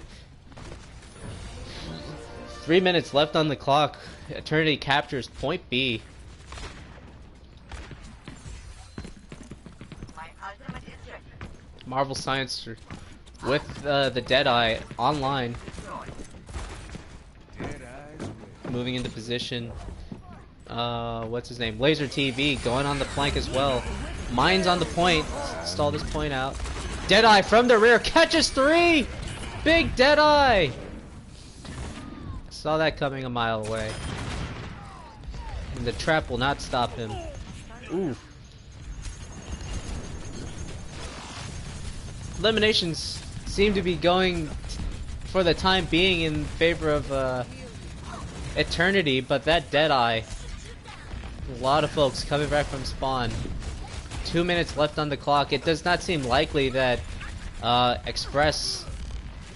3 minutes left on the clock. Eternity captures point B. Marvel Science with the Deadeye online. Moving into position. What's his name? Laser TV going on the flank as well. Mine's on the point. Stall this point out. Deadeye from the rear catches 3! Big Deadeye! Saw that coming a mile away. And the trap will not stop him. Ooh. Eliminations seem to be going, for the time being, in favor of Eternity, but that Deadeye, a lot of folks coming back from spawn. 2 minutes left on the clock. It does not seem likely that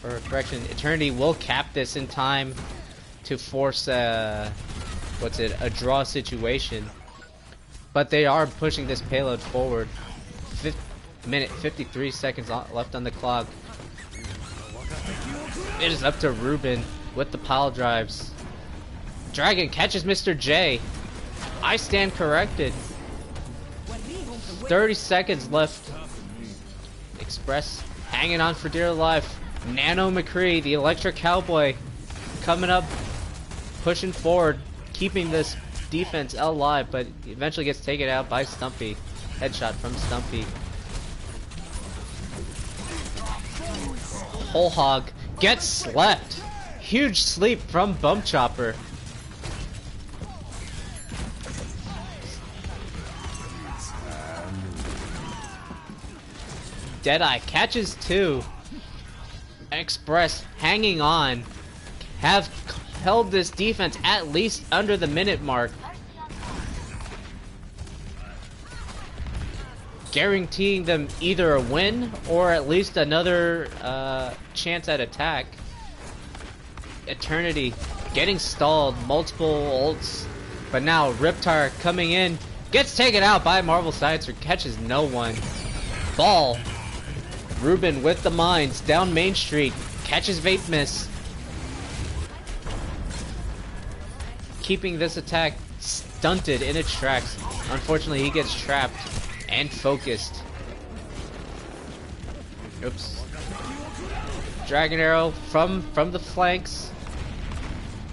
Eternity will cap this in time to force a draw situation. But they are pushing this payload forward. Minute 53 seconds left on the clock. It is up to Ruben with the pile drives. Dragon catches Mr. J. I stand corrected. 30 seconds left. Express hanging on for dear life. Nano McCree, the electric cowboy, coming up, pushing forward, keeping this defense alive, but eventually gets taken out by Stumpy. Headshot from Stumpy. Whole Hog gets slept. Huge sleep from Bump Chopper. Deadeye catches 2. Express hanging on. Have held this defense at least under the minute mark. Guaranteeing them either a win or at least another chance at attack. Eternity getting stalled, multiple ults, but now Riptire coming in, gets taken out by Marvel Science, catches no one. Ball. Ruben with the mines down Main Street, catches Vape Miss. Keeping this attack stunted in its tracks. Unfortunately, he gets trapped and focused. Oops. Dragon Arrow from the flanks.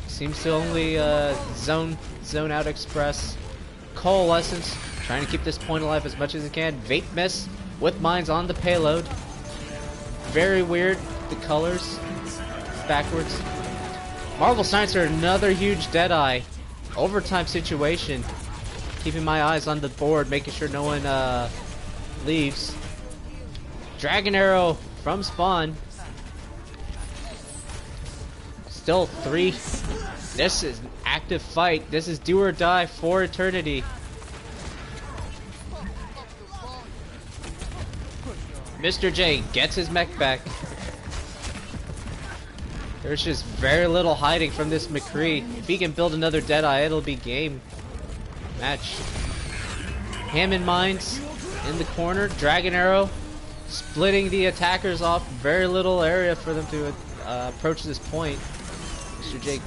Seems to only zone out Express. Coalescence trying to keep this point alive as much as it can. Vape Miss with mines on the payload. Very weird, the colors backwards. Marvel Science are another huge Deadeye. Overtime situation. Keeping my eyes on the board, making sure no one leaves. Dragon Arrow from spawn. Still 3. This is an active fight. This is do or die for Eternity. Mr. J gets his mech back. There's just very little hiding from this McCree. If he can build another Deadeye, it'll be game. Match. Hammond Mines in the corner. Dragon Arrow splitting the attackers off. Very little area for them to approach this point. Mr. J.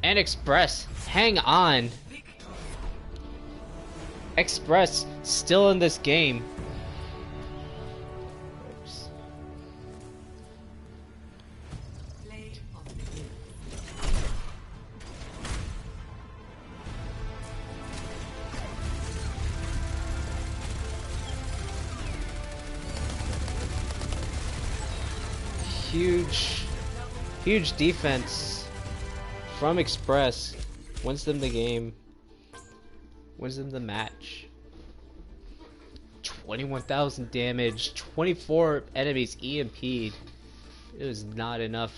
And Express. Hang on. Express still in this game. Oops. Huge defense from Express. Wins them the game. Wins them the match. 21,000 damage, 24 enemies EMP'd. It was not enough.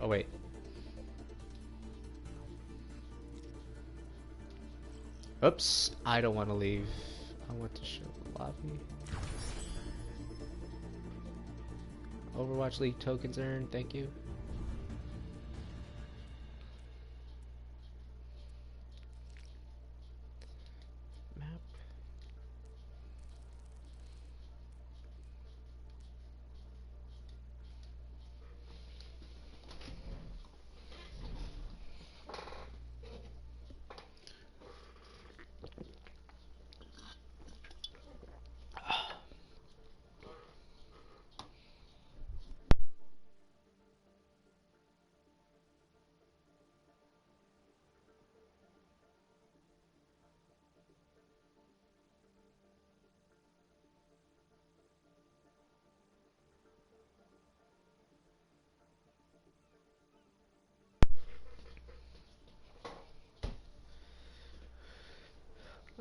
Oh wait. Oops, I don't want to leave. I want to show the lobby. Overwatch League tokens earned, thank you.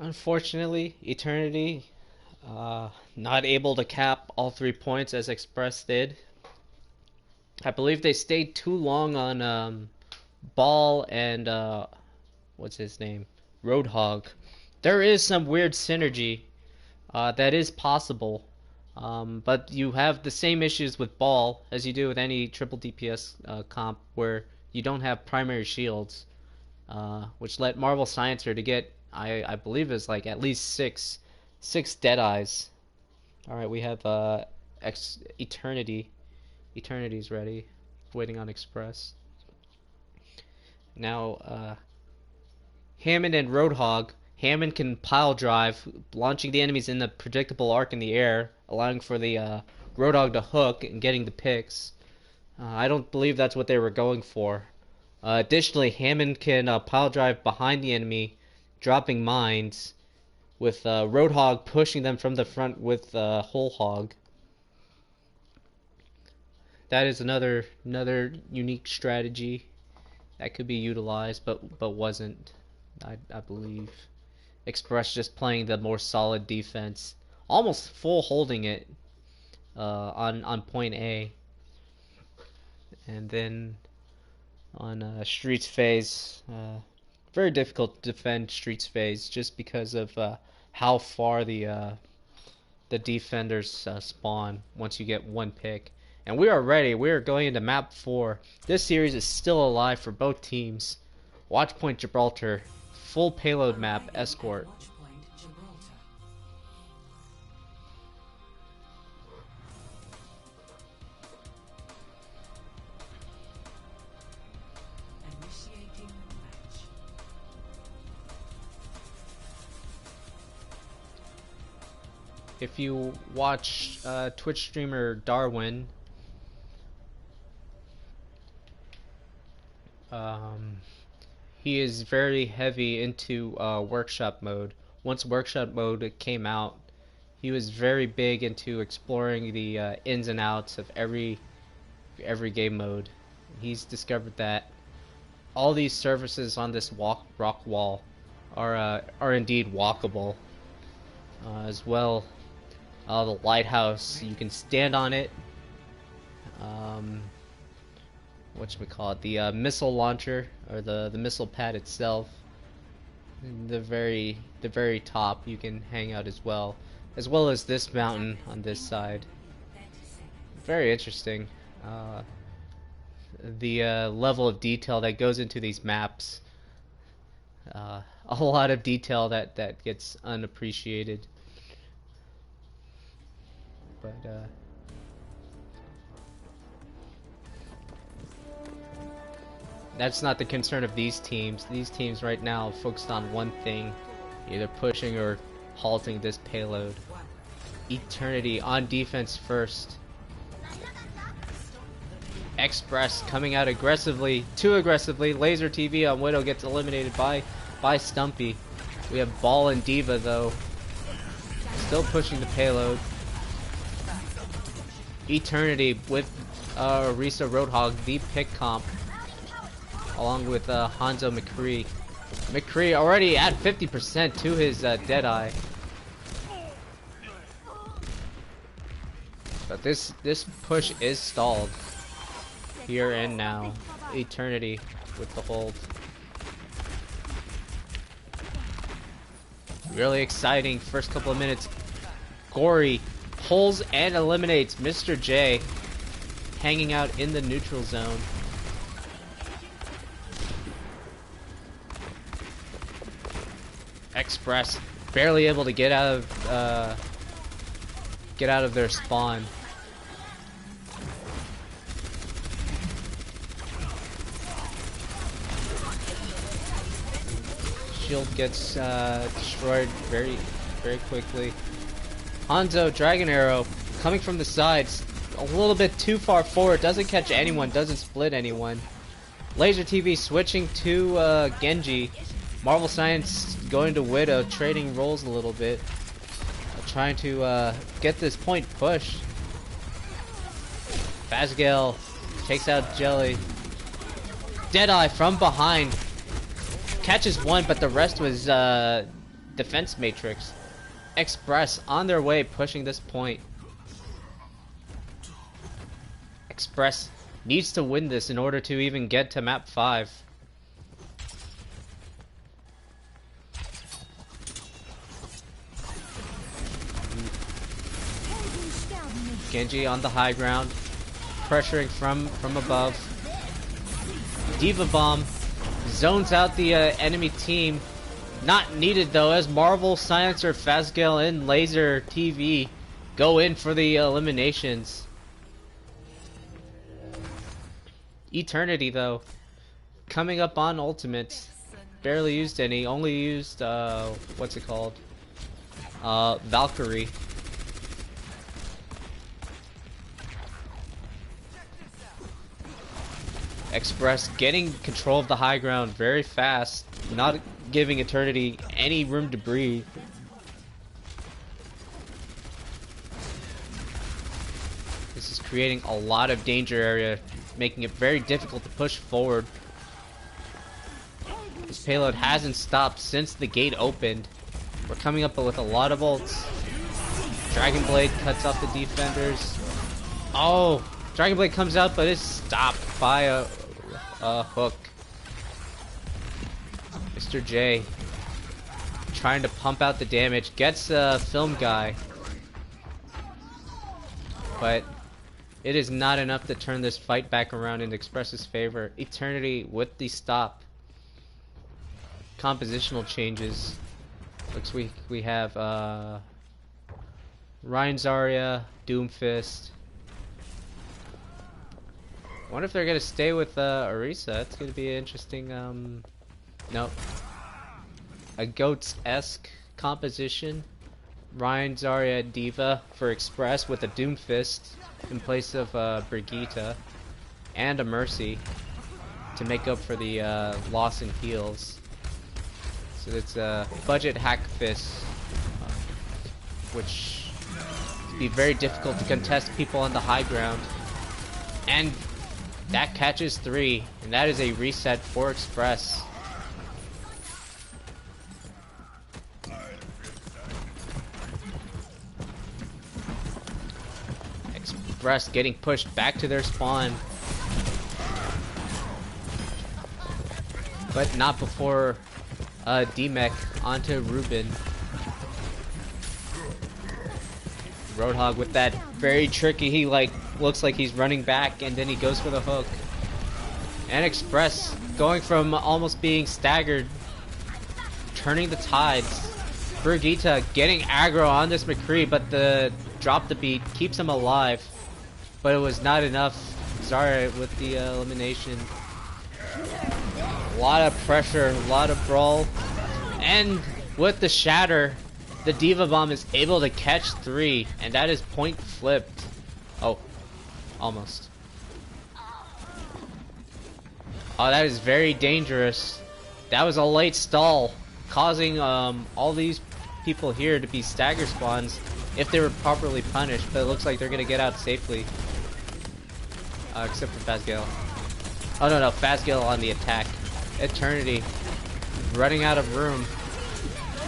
Unfortunately, Eternity not able to cap all 3 points as Express did. I believe they stayed too long on Ball and what's his name? Roadhog. There is some weird synergy that is possible, but you have the same issues with Ball as you do with any triple DPS comp where you don't have primary shields, which led Marvel Sciencer to get I believe is like at least six Deadeyes. All right, we have Eternity. Eternity's ready, waiting on Express. Now, Hammond and Roadhog. Hammond can pile drive, launching the enemies in the predictable arc in the air, allowing for the Roadhog to hook and getting the picks. I don't believe that's what they were going for. Additionally, Hammond can pile drive behind the enemy, dropping mines, with Roadhog pushing them from the front with Whole Hog. That is another unique strategy that could be utilized, but wasn't. I believe Express just playing the more solid defense, almost full holding it on point A, and then on Streets phase, very difficult to defend Streets phase just because of how far the defenders spawn once you get one pick. And we are ready. We are going into map 4. This series is still alive for both teams. Watchpoint Gibraltar, full payload map, Escort. If you watch Twitch streamer Darwin, he is very heavy into workshop mode. Once workshop mode came out, he was very big into exploring the ins and outs of every game mode. He's discovered that all these surfaces on this rock wall are indeed walkable. As well, the lighthouse, you can stand on it. Whatchamacallit, the missile launcher, or the missile pad itself, the very top, you can hang out as well as this mountain on this side. Very interesting. The level of detail that goes into these maps, a lot of detail that gets unappreciated. But that's not the concern of these teams. These teams right now are focused on one thing, either pushing or halting this payload. Eternity on defense first. Express coming out aggressively, too aggressively. Laser TV on Widow gets eliminated by Stumpy. We have Ball and D.Va though, still pushing the payload. Eternity with Orisa Roadhog, the pick comp, along with Hanzo McCree. McCree already at 50% to his Deadeye. But this push is stalled. Here and now. Eternity with the hold. Really exciting first couple of minutes. Gory pulls and eliminates Mr. J, hanging out in the neutral zone. Express barely able to get out of their spawn. Shield gets destroyed very quickly. Hanzo Dragon Arrow coming from the sides, a little bit too far forward, doesn't catch anyone, doesn't split anyone. Laser TV switching to Genji. Marvel Science going to Widow, trading roles a little bit, trying to get this point pushed. Fazgale takes out Jelly. Deadeye from behind catches one, but the rest was defense matrix. Express on their way, pushing this point. Express needs to win this in order to even get to map 5. Genji on the high ground, pressuring from above. Diva Bomb zones out the enemy team. Not needed though, as Marvel, Silencer, Fazgale, and Laser TV go in for the eliminations. Eternity though, coming up on ultimates. Barely used any, only used, what's it called? Valkyrie. Express getting control of the high ground very fast, not giving Eternity any room to breathe. This is creating a lot of danger area, making it very difficult to push forward. This payload hasn't stopped since the gate opened. We're coming up with a lot of ults. Dragon Blade cuts off the defenders. Oh, Dragon Blade comes out, but it's stopped by a hook. Mr. J trying to pump out the damage, gets a film guy, but it is not enough to turn this fight back around in Express's favor. Eternity with the stop. Compositional changes. Looks we have Ryan Zarya, Doomfist. I wonder if they're gonna stay with Orisa. It's gonna be an interesting. Nope. A Goats-esque composition. Ryan, Zarya, Diva for Express with a Doomfist in place of Brigitte, and a Mercy to make up for the loss in heals. So it's a budget hack fist, which would be very difficult to contest people on the high ground. And that catches 3, and that is a reset for Express. Express getting pushed back to their spawn, but not before D-Mech onto Ruben. Roadhog with that very tricky, he looks like he's running back and then he goes for the hook. And Express going from almost being staggered, turning the tides. Brigitte getting aggro on this McCree, but the drop the beat keeps him alive. But it was not enough. Zarya with the elimination. A lot of pressure, a lot of brawl. And with the shatter, the Diva Bomb is able to catch 3, and that is point flipped. Oh, almost. Oh, that is very dangerous. That was a late stall, causing all these people here to be stagger spawns if they were properly punished, but it looks like they're gonna get out safely. Except for Fazgale. Oh no, Fazgale on the attack. Eternity running out of room,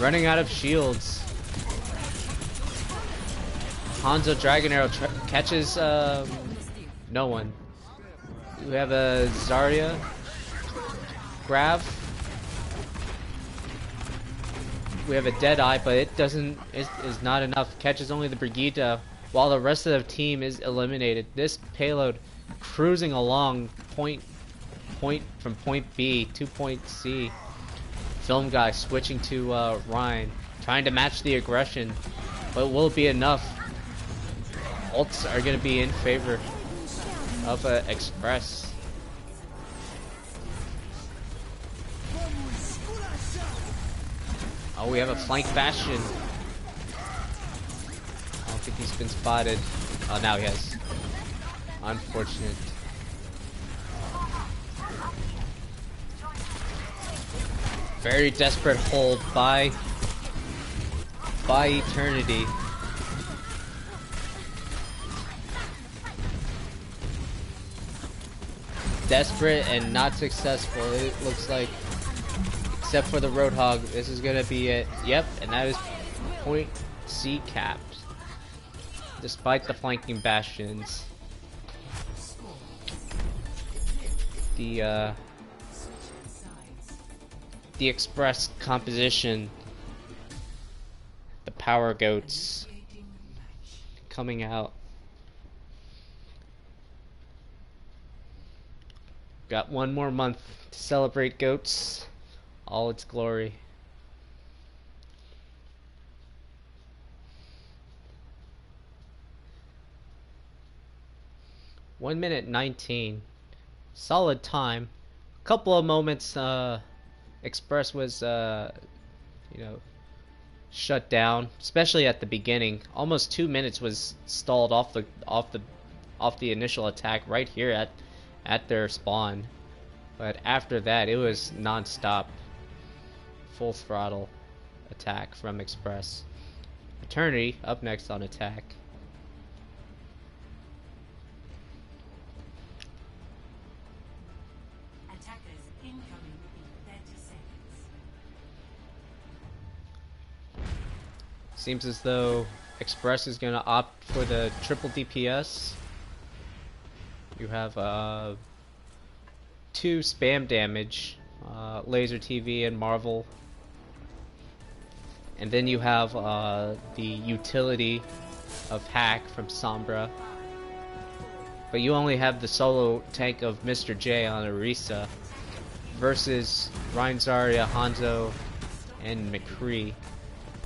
running out of shields. Hanzo Dragon Arrow catches no one. We have a Zarya grab. We have a Deadeye, but it is not enough. Catches only the Brigitte, while the rest of the team is eliminated. This payload cruising along point from point B to point C. Film guy switching to Ryan, trying to match the aggression, but will it be enough? Ults are going to be in favor of Express. Oh, we have a flank Bastion. I don't think he's been spotted. Oh, now he has. Unfortunate. Very desperate hold by Eternity. Desperate and not successful. It looks like, except for the Roadhog. This is gonna be it. Yep, and that is point C capped. Despite the flanking bastions. The Express composition, the Power Goats coming out. Got one more month to celebrate Goats, all its glory. One minute 19, solid time. Couple of moments. Express was, shut down, especially at the beginning. Almost 2 minutes was stalled off the initial attack right here at their spawn. But after that, it was non-stop, full throttle attack from Express. Eternity up next on attack. Seems as though Express is going to opt for the triple DPS. You have 2 spam damage, Laser TV and Marvel. And then you have the utility of Hack from Sombra. But you only have the solo tank of Mr. J on Orisa versus Rein Zarya, Hanzo, and McCree.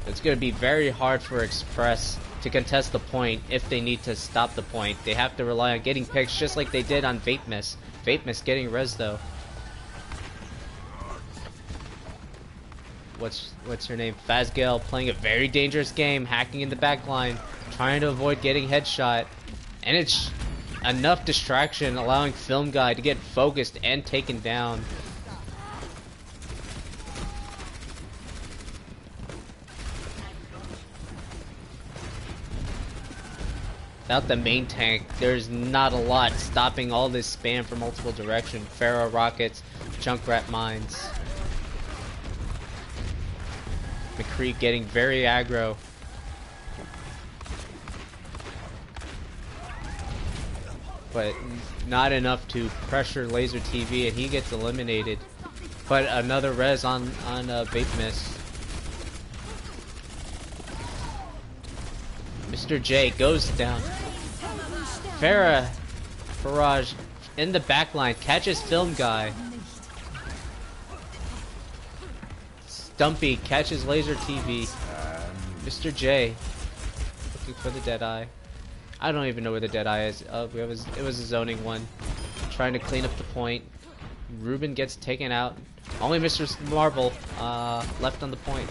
It's going to be very hard for Express to contest the point if they need to stop the point. They have to rely on getting picks just like they did on Vapemus. Vapemus getting res though. What's her name? Fazgale playing a very dangerous game, hacking in the backline, trying to avoid getting headshot. And it's enough distraction allowing Film Guy to get focused and taken down. Without the main tank, there's not a lot stopping all this spam from multiple directions. Pharaoh rockets, Junkrat mines. McCree getting very aggro. But not enough to pressure Laser TV, and he gets eliminated. But another res on Vapemus. Mr. J goes down. Faraj in the backline catches Film Guy. Stumpy catches Laser TV. Mr. J looking for the Deadeye. I don't even know where the Deadeye is. It was a zoning one. Trying to clean up the point. Ruben gets taken out. Only Mr. Marvel left on the point.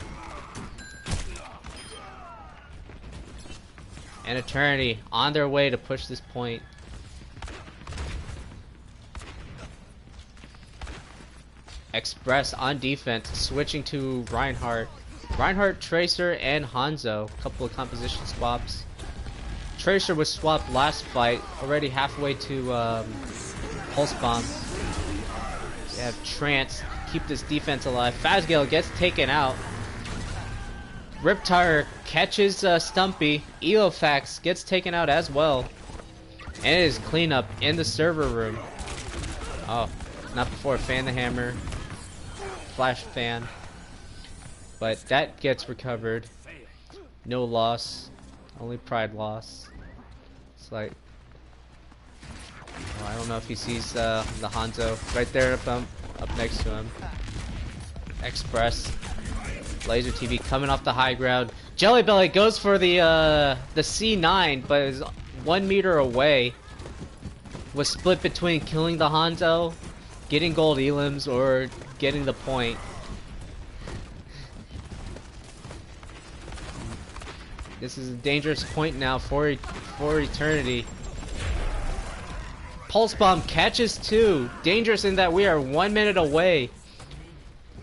And Eternity on their way to push this point. Express on defense, switching to Reinhardt. Reinhardt, Tracer, and Hanzo. A couple of composition swaps. Tracer was swapped last fight, already halfway to Pulse Bomb. They have Trance, keep this defense alive. Fazgale gets taken out. Riptire catches Stumpy. Elofax gets taken out as well. And it is cleanup in the server room. Oh, not before Fan the Hammer. Flash Fan. But that gets recovered. No loss. Only Pride loss. It's like... Oh, I don't know if he sees the Hanzo right there up next to him. Express. Laser TV coming off the high ground. Jelly Belly goes for the C9, but is 1 meter away. Was split between killing the Hanzo, getting gold elims, or getting the point. This is a dangerous point now for Eternity. Pulse Bomb catches 2. Dangerous in that we are 1 minute away.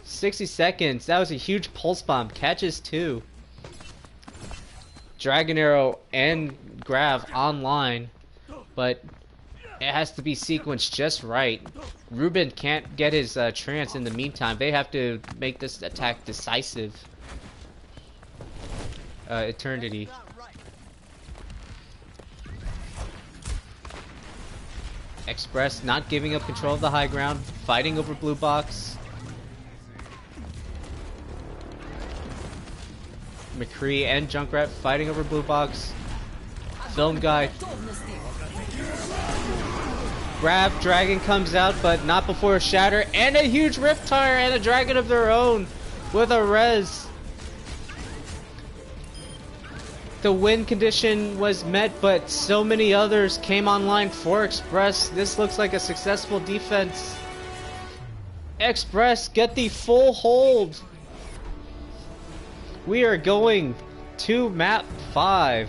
60 seconds. That was a huge Pulse Bomb. Catches 2. Dragon Arrow and Grav online. But It has to be sequenced just right. Ruben can't get his trance in the meantime. They have to make this attack decisive. Eternity. Express not giving up control of the high ground, fighting over blue box. McCree and Junkrat fighting over blue box. Film guy. Grab, dragon comes out, but not before a shatter, and a huge Riptire and a dragon of their own with a res. The win condition was met, but so many others came online for Express. This looks like a successful defense. Express, get the full hold. We are going to map 5.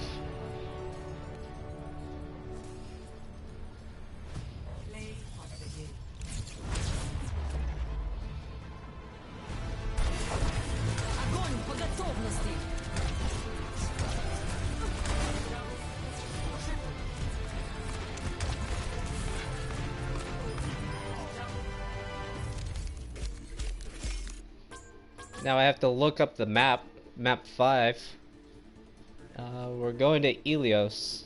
Now I have to look up the map, map 5. We're going to Ilios.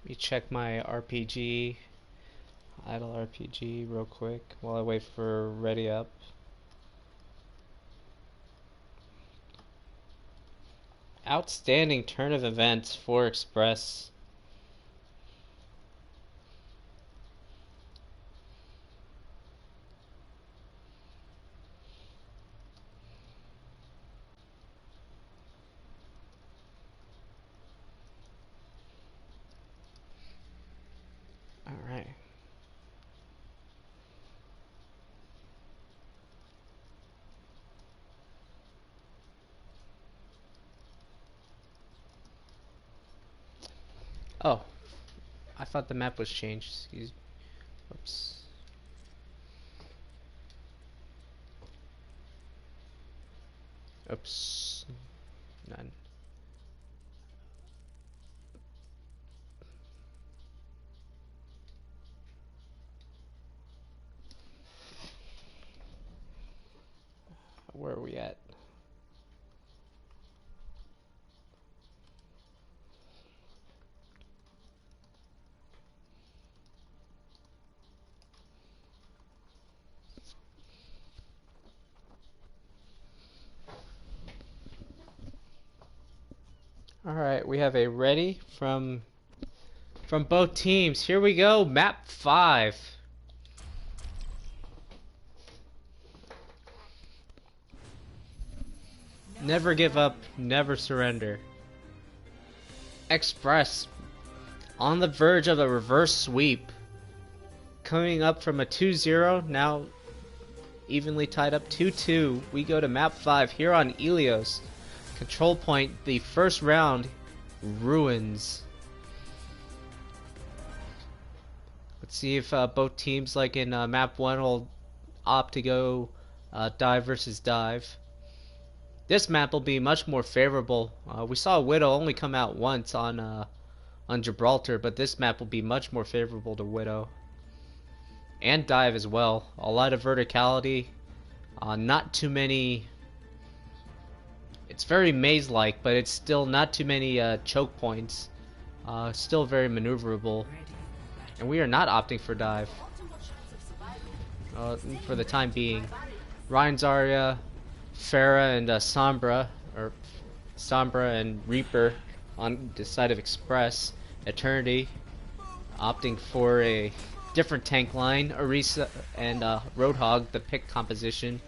Let me check my RPG. Idle RPG real quick while I wait for ready up. Outstanding turn of events for Express. All right. Oh, I thought the map was changed. Excuse. Oops. Oops. None. Where are we at? Alright, we have a ready from both teams. Here we go, map 5. Never give up, never surrender. Express on the verge of a reverse sweep. Coming up from a 2-0, now evenly tied up 2-2. We go to map 5 here on Ilios. Control point, the first round, Ruins. Let's see if both teams, like in map 1, will opt to go dive versus dive. This map will be much more favorable. We saw Widow only come out once on Gibraltar, but this map will be much more favorable to Widow. And dive as well. A lot of verticality. Not too many... It's very maze-like, but it's still not too many choke points. Still very maneuverable. And we are not opting for dive. For the time being. Ryan Zarya, Pharah, and Sombra, or Sombra and Reaper on the side of Express. Eternity opting for a different tank line. Orisa and Roadhog, the pick composition,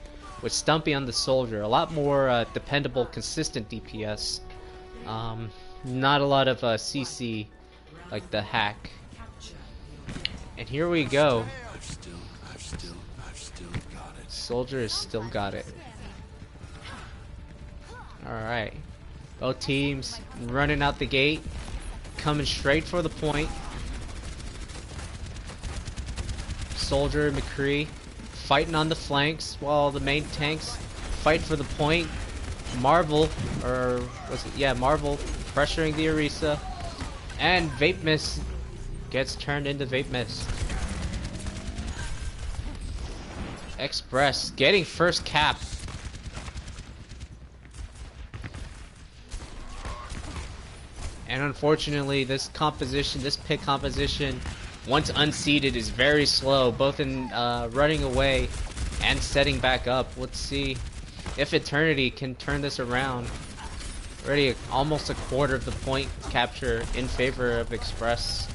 with Stumpy on the Soldier. A lot more dependable, consistent DPS. Not a lot of CC like the hack. And here we go. I've still got it. Soldier has still got it. Alright. Both teams running out the gate. coming straight for the point. Soldier and McCree fighting on the flanks while the main tanks fight for the point. Marvel, or was it? Yeah, Marvel pressuring the Orisa. And Vape Mist gets turned into Vape Mist. Express getting first cap. And unfortunately, this pick composition, once unseated, is very slow, both in running away and setting back up. Let's see if Eternity can turn this around. Already almost a quarter of the point capture in favor of Express.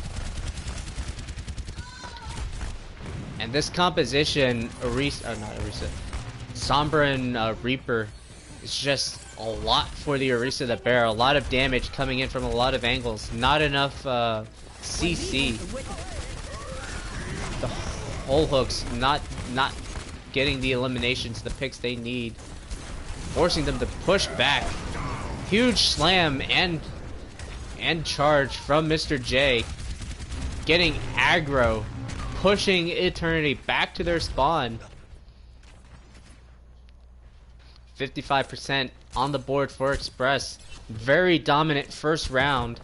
And this composition, Sombra and Reaper, is just a lot for the Orisa to bear. A lot of damage coming in from a lot of angles. Not enough CC. The hole hooks not getting the eliminations, the picks they need, forcing them to push back. Huge slam and charge from Mr. J, getting aggro, pushing Eternity back to their spawn. 55% on the board for Express. Very dominant first round.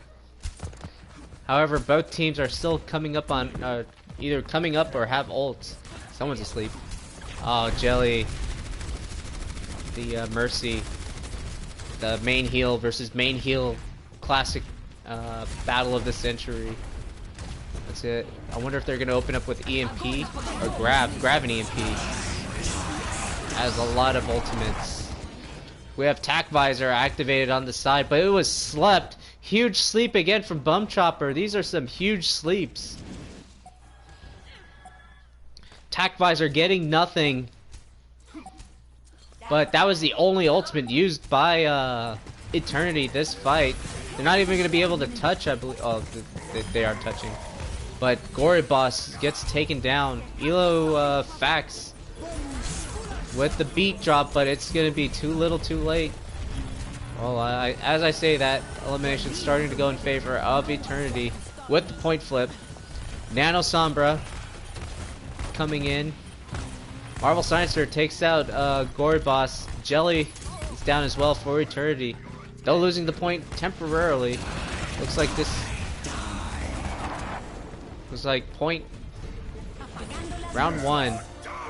However, both teams are still coming up on either coming up or have ults. Someone's asleep. Oh, Jelly. The Mercy. The main heal versus main heal classic battle of the century. That's it. I wonder if they're going to open up with EMP or grab an EMP. Has a lot of ultimates. We have Tac Visor activated on the side, but it was slept. Huge sleep again from Bum Chopper. These are some huge sleeps. Tac Visor getting nothing. But that was the only ultimate used by Eternity this fight. They're not even going to be able to touch, I believe. Oh, they are touching. But Gory Boss gets taken down. Elo Fax with the beat drop, but it's going to be too little too late. Well, as I say that, elimination's starting to go in favor of Eternity with the point flip. Nano Sombra coming in. Marvel Sciencer takes out Gory Boss. Jelly is down as well for Eternity. Though losing the point temporarily. Looks like this was like point round 1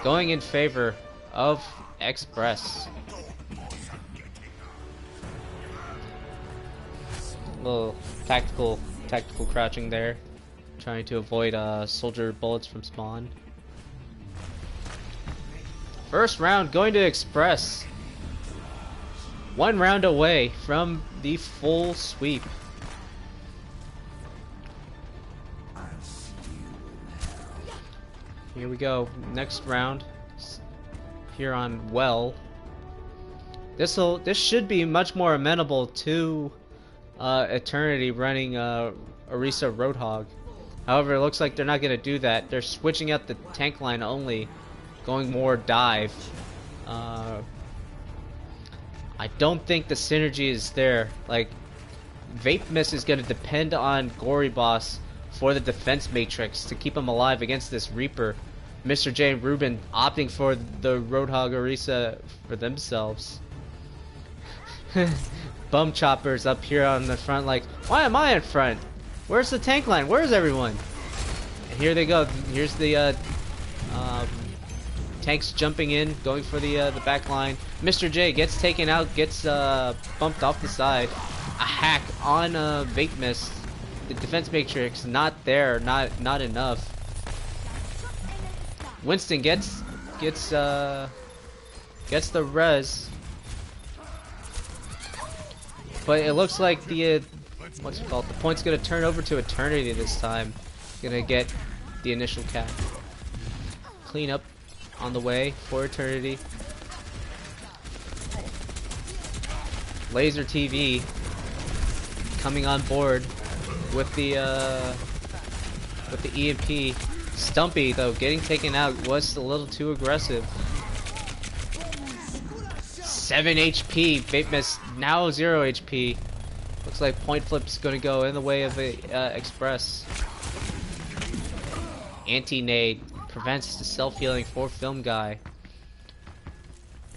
going in favor of Express. Little tactical crouching there, trying to avoid soldier bullets from spawn. First round going to Express. 1 round away from the full sweep. Here we go. Next round. Here on Well. This should be much more amenable to Eternity running Orisa Roadhog. However, it looks like they're not going to do that. They're switching out the tank line only, going more dive. I don't think the synergy is there. Like, Vape Mist is going to depend on Gory Boss for the defense matrix to keep him alive against this Reaper. Mr. J and Ruben opting for the Roadhog Orisa for themselves. Bum Choppers up here on the front like, why am I in front? Where's the tank line? Where's everyone? And here they go. Here's the tanks jumping in, going for the back line. Mr. J gets taken out, gets bumped off the side. A hack on Vape Mist. The defense matrix not there, not enough. Winston gets the res, but it looks like the what's it called? The point's gonna turn over to Eternity this time. Gonna get the initial cap. Clean up on the way for Eternity. Laser TV coming on board with the EMP. Stumpy, though, getting taken out was a little too aggressive. 7 HP. Vape Mist now 0 HP. Looks like point flip's gonna go in the way of the Express. Anti-nade prevents the self-healing for Film Guy.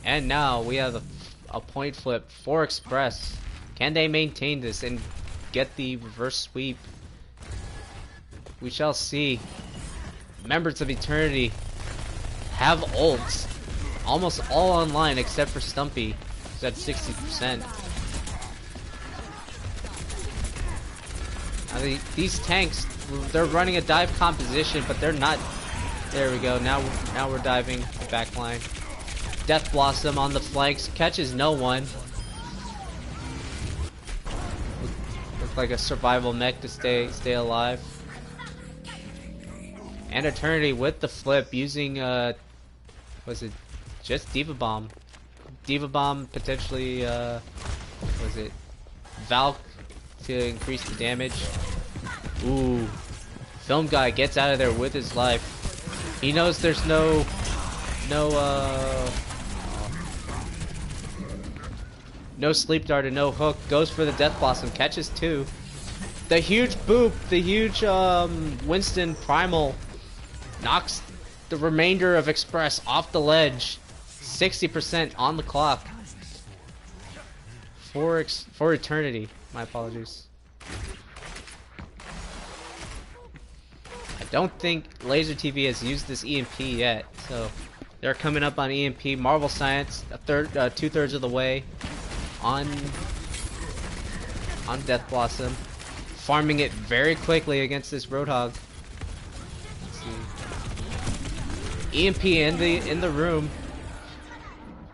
And now we have a point flip for Express. Can they maintain this and get the reverse sweep? We shall see. Members of Eternity have ults. Almost all online except for Stumpy, who's at 60%. Now these tanks, they're running a dive composition, but they're not. There we go. Now we're diving the back line. Death Blossom on the flanks catches no one. Looks like a survival mech to stay alive. And Eternity with the flip using was it just Diva Bomb? Diva Bomb potentially was it Valk to increase the damage. Ooh. Film Guy gets out of there with his life. He knows there's no sleep dart and no hook. Goes for the Death Blossom, catches two. The huge boop, the huge Winston Primal knocks the remainder of Express off the ledge. 60% on the clock. For Eternity. My apologies. I don't think Laser TV has used this EMP yet, so they're coming up on EMP. Marvel Science, two-thirds of the way on Death Blossom, farming it very quickly against this Roadhog. Let's see. EMP in the room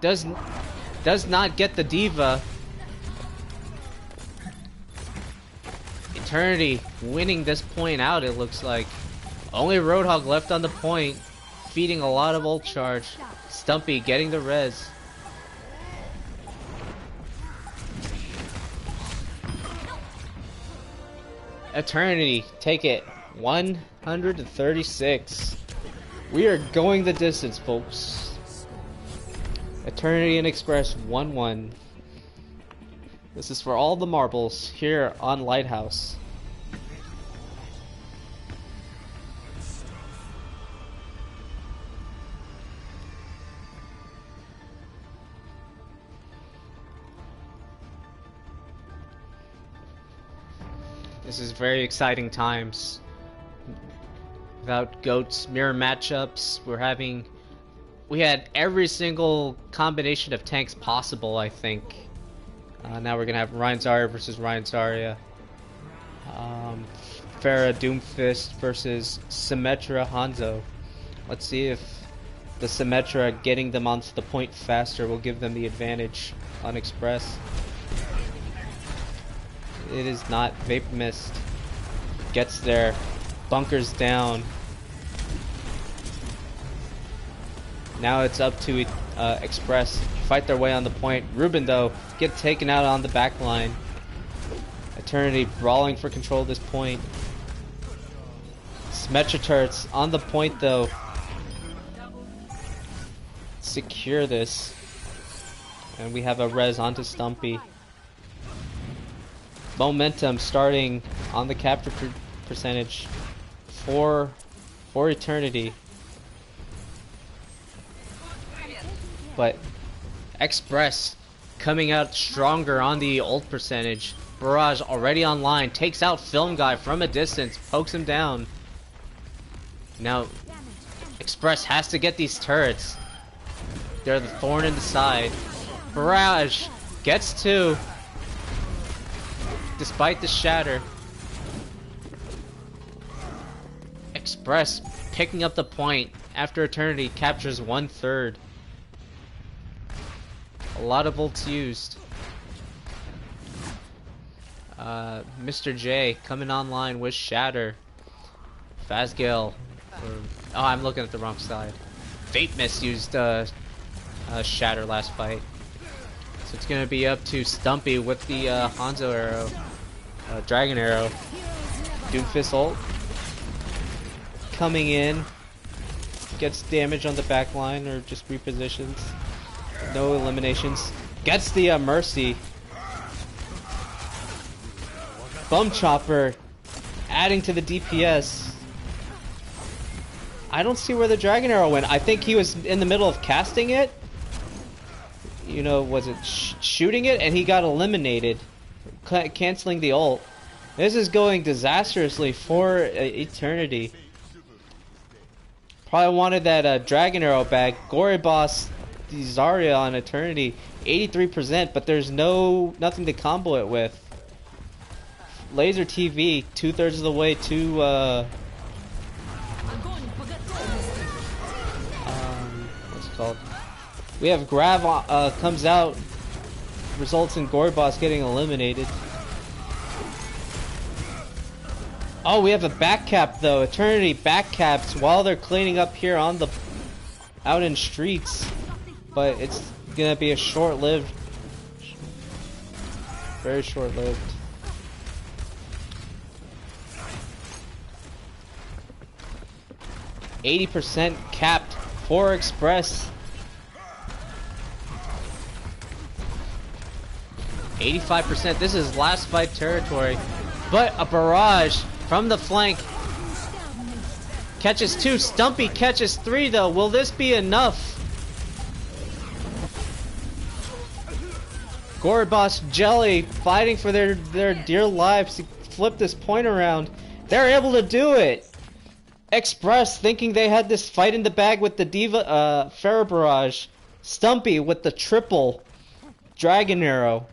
does not get the Diva. Eternity winning this point out, it looks like. Only Roadhog left on the point, feeding a lot of ult charge. Stumpy getting the res. Eternity, take it. 136. We are going the distance, folks. Eternity and Express 1-1. This is for all the marbles here on Lighthouse. This is very exciting times. Without GOATs, mirror matchups, we had every single combination of tanks possible, I think. Now we're gonna have Ryan Zarya versus Ryan Zarya. Pharah Doomfist versus Symmetra Hanzo. Let's see if the Symmetra getting them onto the point faster will give them the advantage on Express. It is not. Vapor Mist gets there, bunkers down. Now it's up to Express. Fight their way on the point. Ruben, though, get taken out on the back line. Eternity brawling for control of this point. Symmetra turrets on the point, though. Secure this. And we have a res onto Stumpy. Momentum starting on the capture percentage for Eternity. But Express coming out stronger on the ult percentage. Barrage already online, takes out Film Guy from a distance, pokes him down. Now Express has to get these turrets. They're the thorn in the side. Barrage gets two. Despite the shatter. Express picking up the point after Eternity captures 1/3. A lot of ults used. Mr. J coming online with Shatter. Fazgale. Oh, I'm looking at the wrong side. Fate Mist used Shatter last fight. So it's gonna be up to Stumpy with the Hanzo arrow. Dragon arrow. Doomfist ult. Coming in. Gets damage on the back line or just repositions. No eliminations. Gets the Mercy. Bum Chopper adding to the DPS. I don't see where the Dragon Arrow went. I think he was in the middle of casting it. You know, was it shooting it? And he got eliminated, canceling the ult. This is going disastrously for Eternity. Probably wanted that Dragon Arrow back. Gory Boss, the Zarya on Eternity, 83%, but there's nothing to combo it with. Laser TV, 2/3 of the way to what's it called? We have Grav comes out, results in Gory Boss getting eliminated. Oh, we have a back cap though. Eternity back caps while they're cleaning up here on the out in streets, but it's gonna be a short-lived, very short-lived. %80 capped for Express. 85%. This is last fight territory, but a barrage from the flank. Catches 2. Stumpy catches 3 though. Will this be enough? Gory Boss Jelly fighting for their dear lives to flip this point around. They're able to do it. Express thinking they had this fight in the bag with the Diva Pharaoh Barrage. Stumpy with the triple Dragon Arrow.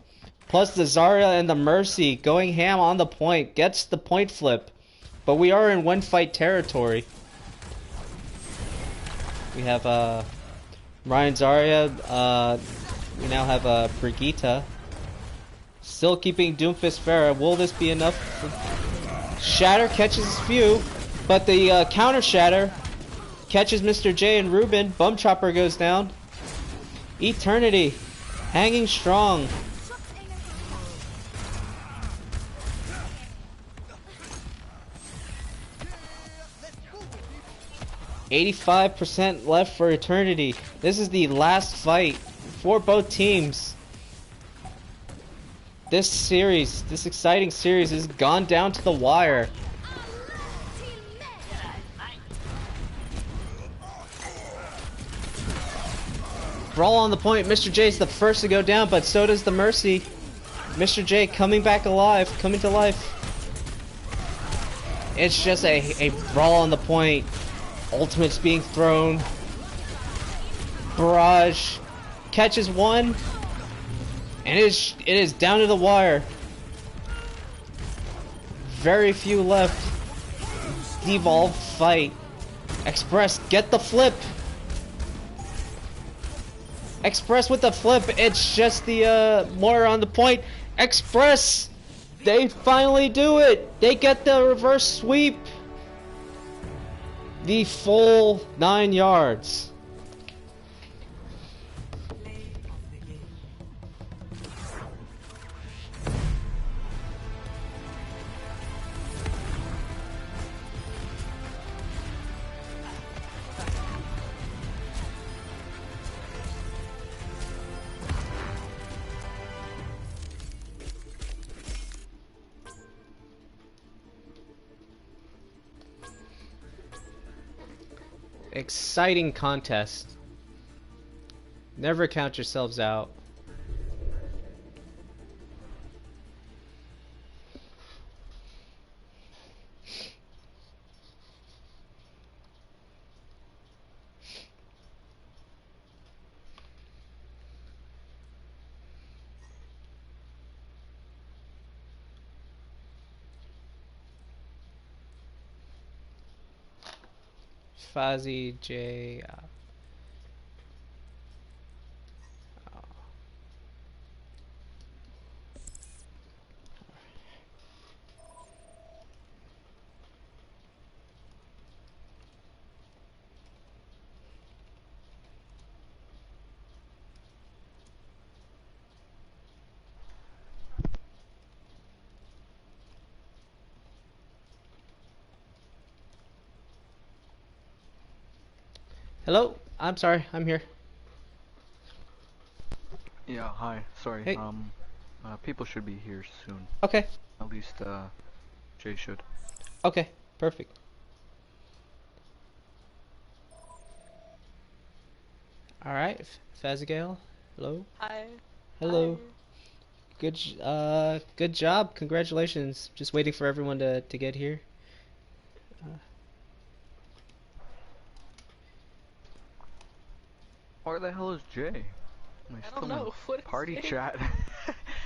Plus the Zarya and the Mercy going ham on the point. Gets the point flip. But we are in one fight territory. We have Ryan Zarya. We now have Brigitte. Still keeping Doomfist Pharah. Will this be enough? Shatter catches his few. But the counter Shatter catches Mr. J and Ruben. Bum Chopper goes down. Eternity hanging strong. %85 left for Eternity. This is the last fight for both teams. This series, this exciting series, has gone down to the wire. Brawl on the point. Mr. J's the first to go down, but so does the Mercy. Mr. J coming back alive, coming to life. It's just a brawl on the point. Ultimates being thrown. Barrage catches 1, and it is down to the wire. Very few left. Devolved fight. Express get the flip. Express with the flip. It's just the more on the point. Express, they finally do it. They get the reverse sweep. The full 9 yards. Exciting contest. Never count yourselves out. Fuzzy J. Hello, I'm sorry, I'm here. Yeah, hi. Sorry. Hey. People should be here soon. Okay. At least, Jay should. Okay. Perfect. All right. Fazigale. Hello. Hi. Hello. Good job. Congratulations. Just waiting for everyone to get here. Where the hell is Jay? Am I still don't know. in What is party Jay? chat.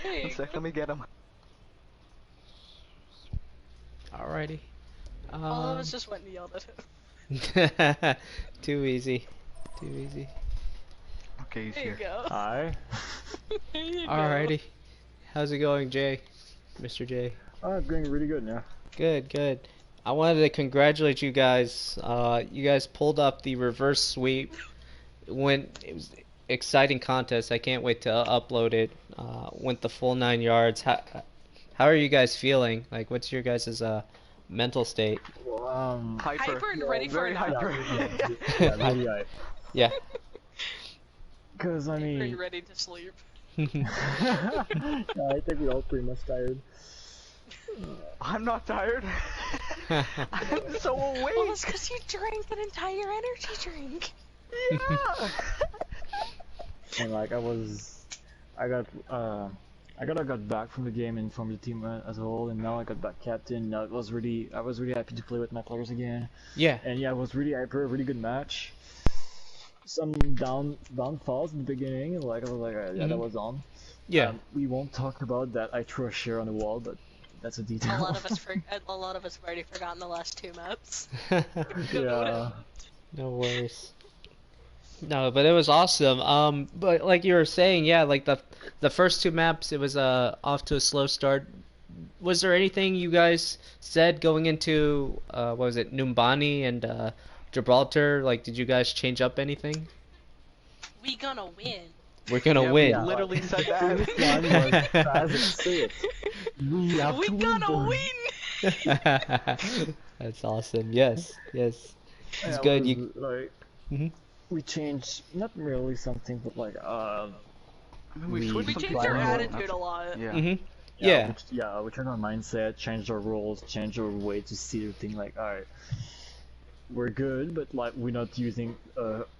Hey. One sec, let me get him. Alrighty. All of us just went and yelled at him. Too easy. Too easy. Okay, he's There you here. go. Hi. There you go. Alrighty. How's it going, Jay? Mr. J. Going really good, yeah. Good, good. I wanted to congratulate you guys. You guys pulled up the reverse sweep. It was exciting contest. I can't wait to upload it. Went the full 9 yards. How are you guys feeling? Like, what's your guys' mental state? Hyper and ready for very it. hyper. Yeah, really hype. Yeah. Because, I Hyper and mean, ready to sleep. yeah, I think we're all pretty much tired. I'm not tired. I'm so awake. Well, that's because you drank an entire energy drink. Yeah. And, like, I got back from the game and from the team as a whole, and now I got back captain. I was really happy to play with my players again. Yeah. And yeah, it was really hyper, a really good match. Some downfalls in the beginning, like I was like, yeah, that was on. Yeah. We won't talk about that. I threw a share on the wall, but that's a detail. A lot of us have already forgotten the last 2 maps. Yeah. No worries. No, but it was awesome. But like you were saying, yeah, like the first 2 maps, it was off to a slow start. Was there anything you guys said going into what was it, Numbani and Gibraltar? Like, did you guys change up anything? We gonna win. We're gonna Yeah, win. we literally said This that. one was fast, say it. We have We to gonna win. win. That's awesome. Yes, yes. It's Yeah, good. it You. was, like, Mhm. we changed not really something, but like I mean, we We- switched We some changed things our around. attitude a lot. Yeah. Mhm. Yeah. we changed our mindset, changed our roles, changed our way to see the thing. Like, alright, we're good, but like we're not using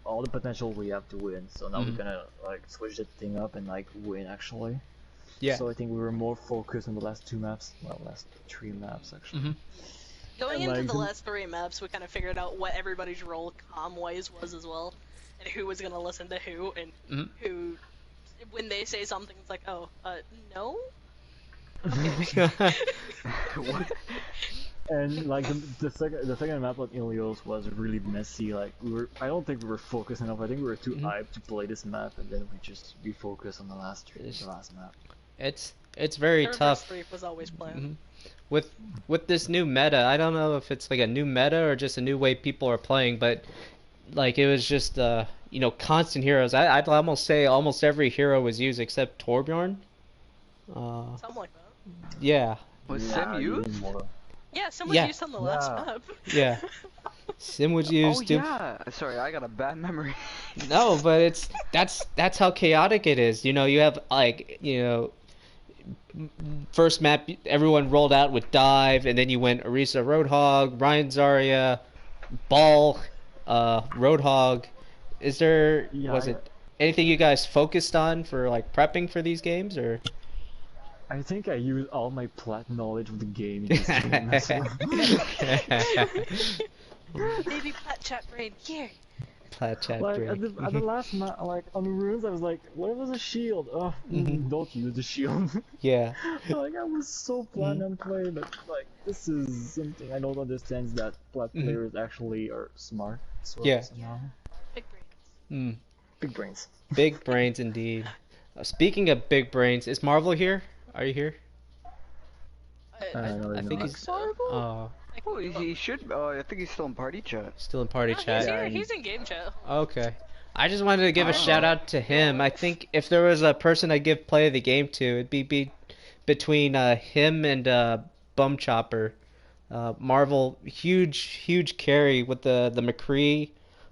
all the potential we have to win. So now we're gonna like switch the thing up and like win actually. Yeah. So I think we were more focused on the last 2 maps, well, last 3 maps actually. Mhm. Going And, into like, the last 3 maps, we kind of figured out what everybody's role comm-wise was as well, and who was gonna listen to who, and Mhm. who, when they say something, it's like, oh, no? What? And like the second map of Ilios was really messy. Like I don't think we were focused enough. I think we were too hyped to play this map, and then we focused on the last map. It's very The reverse tough. sweep was always planned. Mhm. With this new meta. I don't know if it's like a new meta or just a new way people are playing, but like it was just constant heroes. I'd almost say almost every hero was used except Torbjorn. Something like that. Yeah, Was Yeah, Sim used? even more. Yeah, someone Yeah. used on the last Yeah. map. yeah. Sim was Oh used. Doom- yeah. Sorry, I got a bad memory. No, but that's how chaotic it is. You have like first map everyone rolled out with dive, and then you went Orisa Roadhog, Ryan Zarya, Ball, Roadhog. Was Yeah, it anything you guys focused on for like prepping for these games or? I think I used all my plat knowledge of the game in this game as well. Maybe Plat Chat Brain, here! Plat chat Like break. at the last map, like on the runes, I was like, "What was a shield? Oh, don't use the shield." Yeah. Like I was so planning on playing, but like this is something I don't understand that plat players actually are smart. Yeah. Somehow. Big brains. Mm. Big brains. Big brains indeed. Speaking of big brains, is Marvel here? Are you here? No, I think no. he's. Oh, Oh, he should. I think he's still in party chat. still in party Oh, he's chat. here. He's in game chat. Okay. I just wanted to give a shout out to him. I think if there was a person I'd give play of the game to, it'd be between him and Bum Chopper. Marvel, huge carry with the McCree,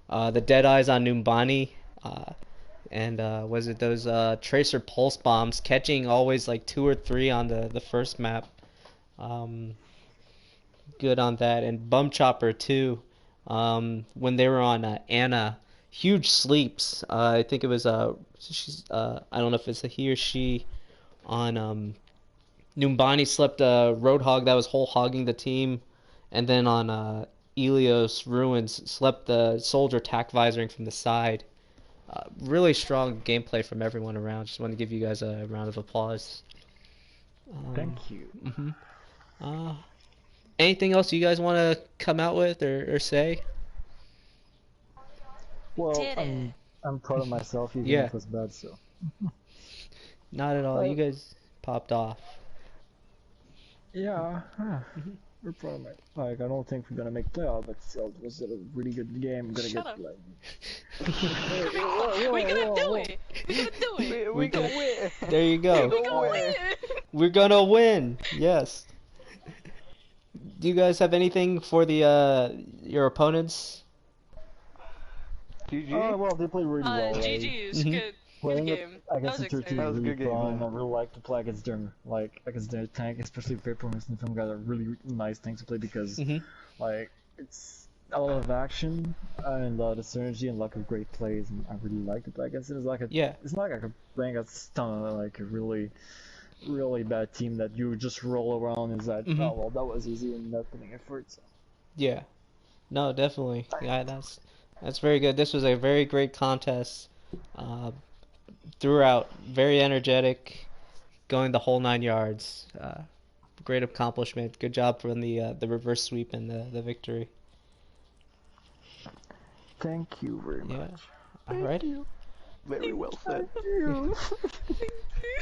the Dead Eyes on Numbani. and was it those tracer pulse bombs, catching always like 2 or 3 on the first map. Good on that. And Bum Chopper too, when they were on Anna, huge sleeps. I think it was she's I don't know if it's a he or she on Numbani slept a Roadhog that was whole hogging the team, and then on Ilios Ruins slept the soldier tack visoring from the side. Really strong gameplay from everyone around. Just want to give you guys a round of applause. Thank you. Anything else you guys want to come out with or say? Well, Did it. I'm proud of myself even Yeah. if it was bad, so. Not at all. You guys popped off. Yeah, we're proud of my. Like, I don't think we're gonna make playoff, but still, it was a really good game. We're gonna Shut get up. like. We gonna do it. We gonna do it. We gonna win. There you go. We gonna win. We're gonna win. Yes. Do you guys have anything for the your opponents? GG. Oh well, they played really well. Like, GG's good. playing Good game. That against was the 13 exciting. That was a really good game, fun. man. I really like to play against them, like against their tank, especially Vapor and Film guys are really nice tanks to play because like it's a lot of action and a lot of synergy and a lot of great plays, and I really like to play against it. It's like it's not like I'm playing against like a really bad team that you just roll around and it's like, oh well, that was easy and not putting effort. So. Yeah. No, definitely. Yeah, that's very good. This was a very great contest. Throughout, very energetic, going the whole 9 yards. Great accomplishment. Good job from the reverse sweep and the victory. Thank you very Yeah. much. Alright. Very well said.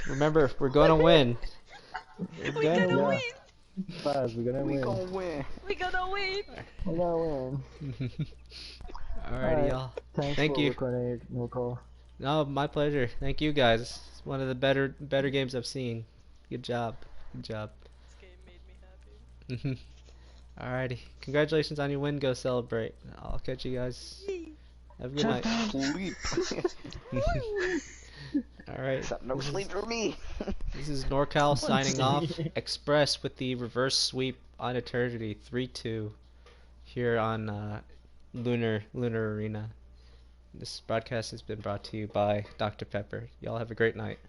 Remember, we're gonna win. We gonna win. Fast, we're gonna We win. gonna win. We gonna win. We're gonna win. Alrighty, Alright. y'all. Thanks Thank for you. recording, Nicole. No, my pleasure. Thank you guys. It's one of the better games I've seen. Good job. Good job. This game made me happy. Alrighty. Congratulations on your win. Go celebrate. I'll catch you guys. Have a good night. Sleep. Alright. No sleep for me. This is NorCal signing off. Express with the reverse sweep on Eternity 3-2 here on Lunar Arena. This broadcast has been brought to you by Dr. Pepper. Y'all have a great night.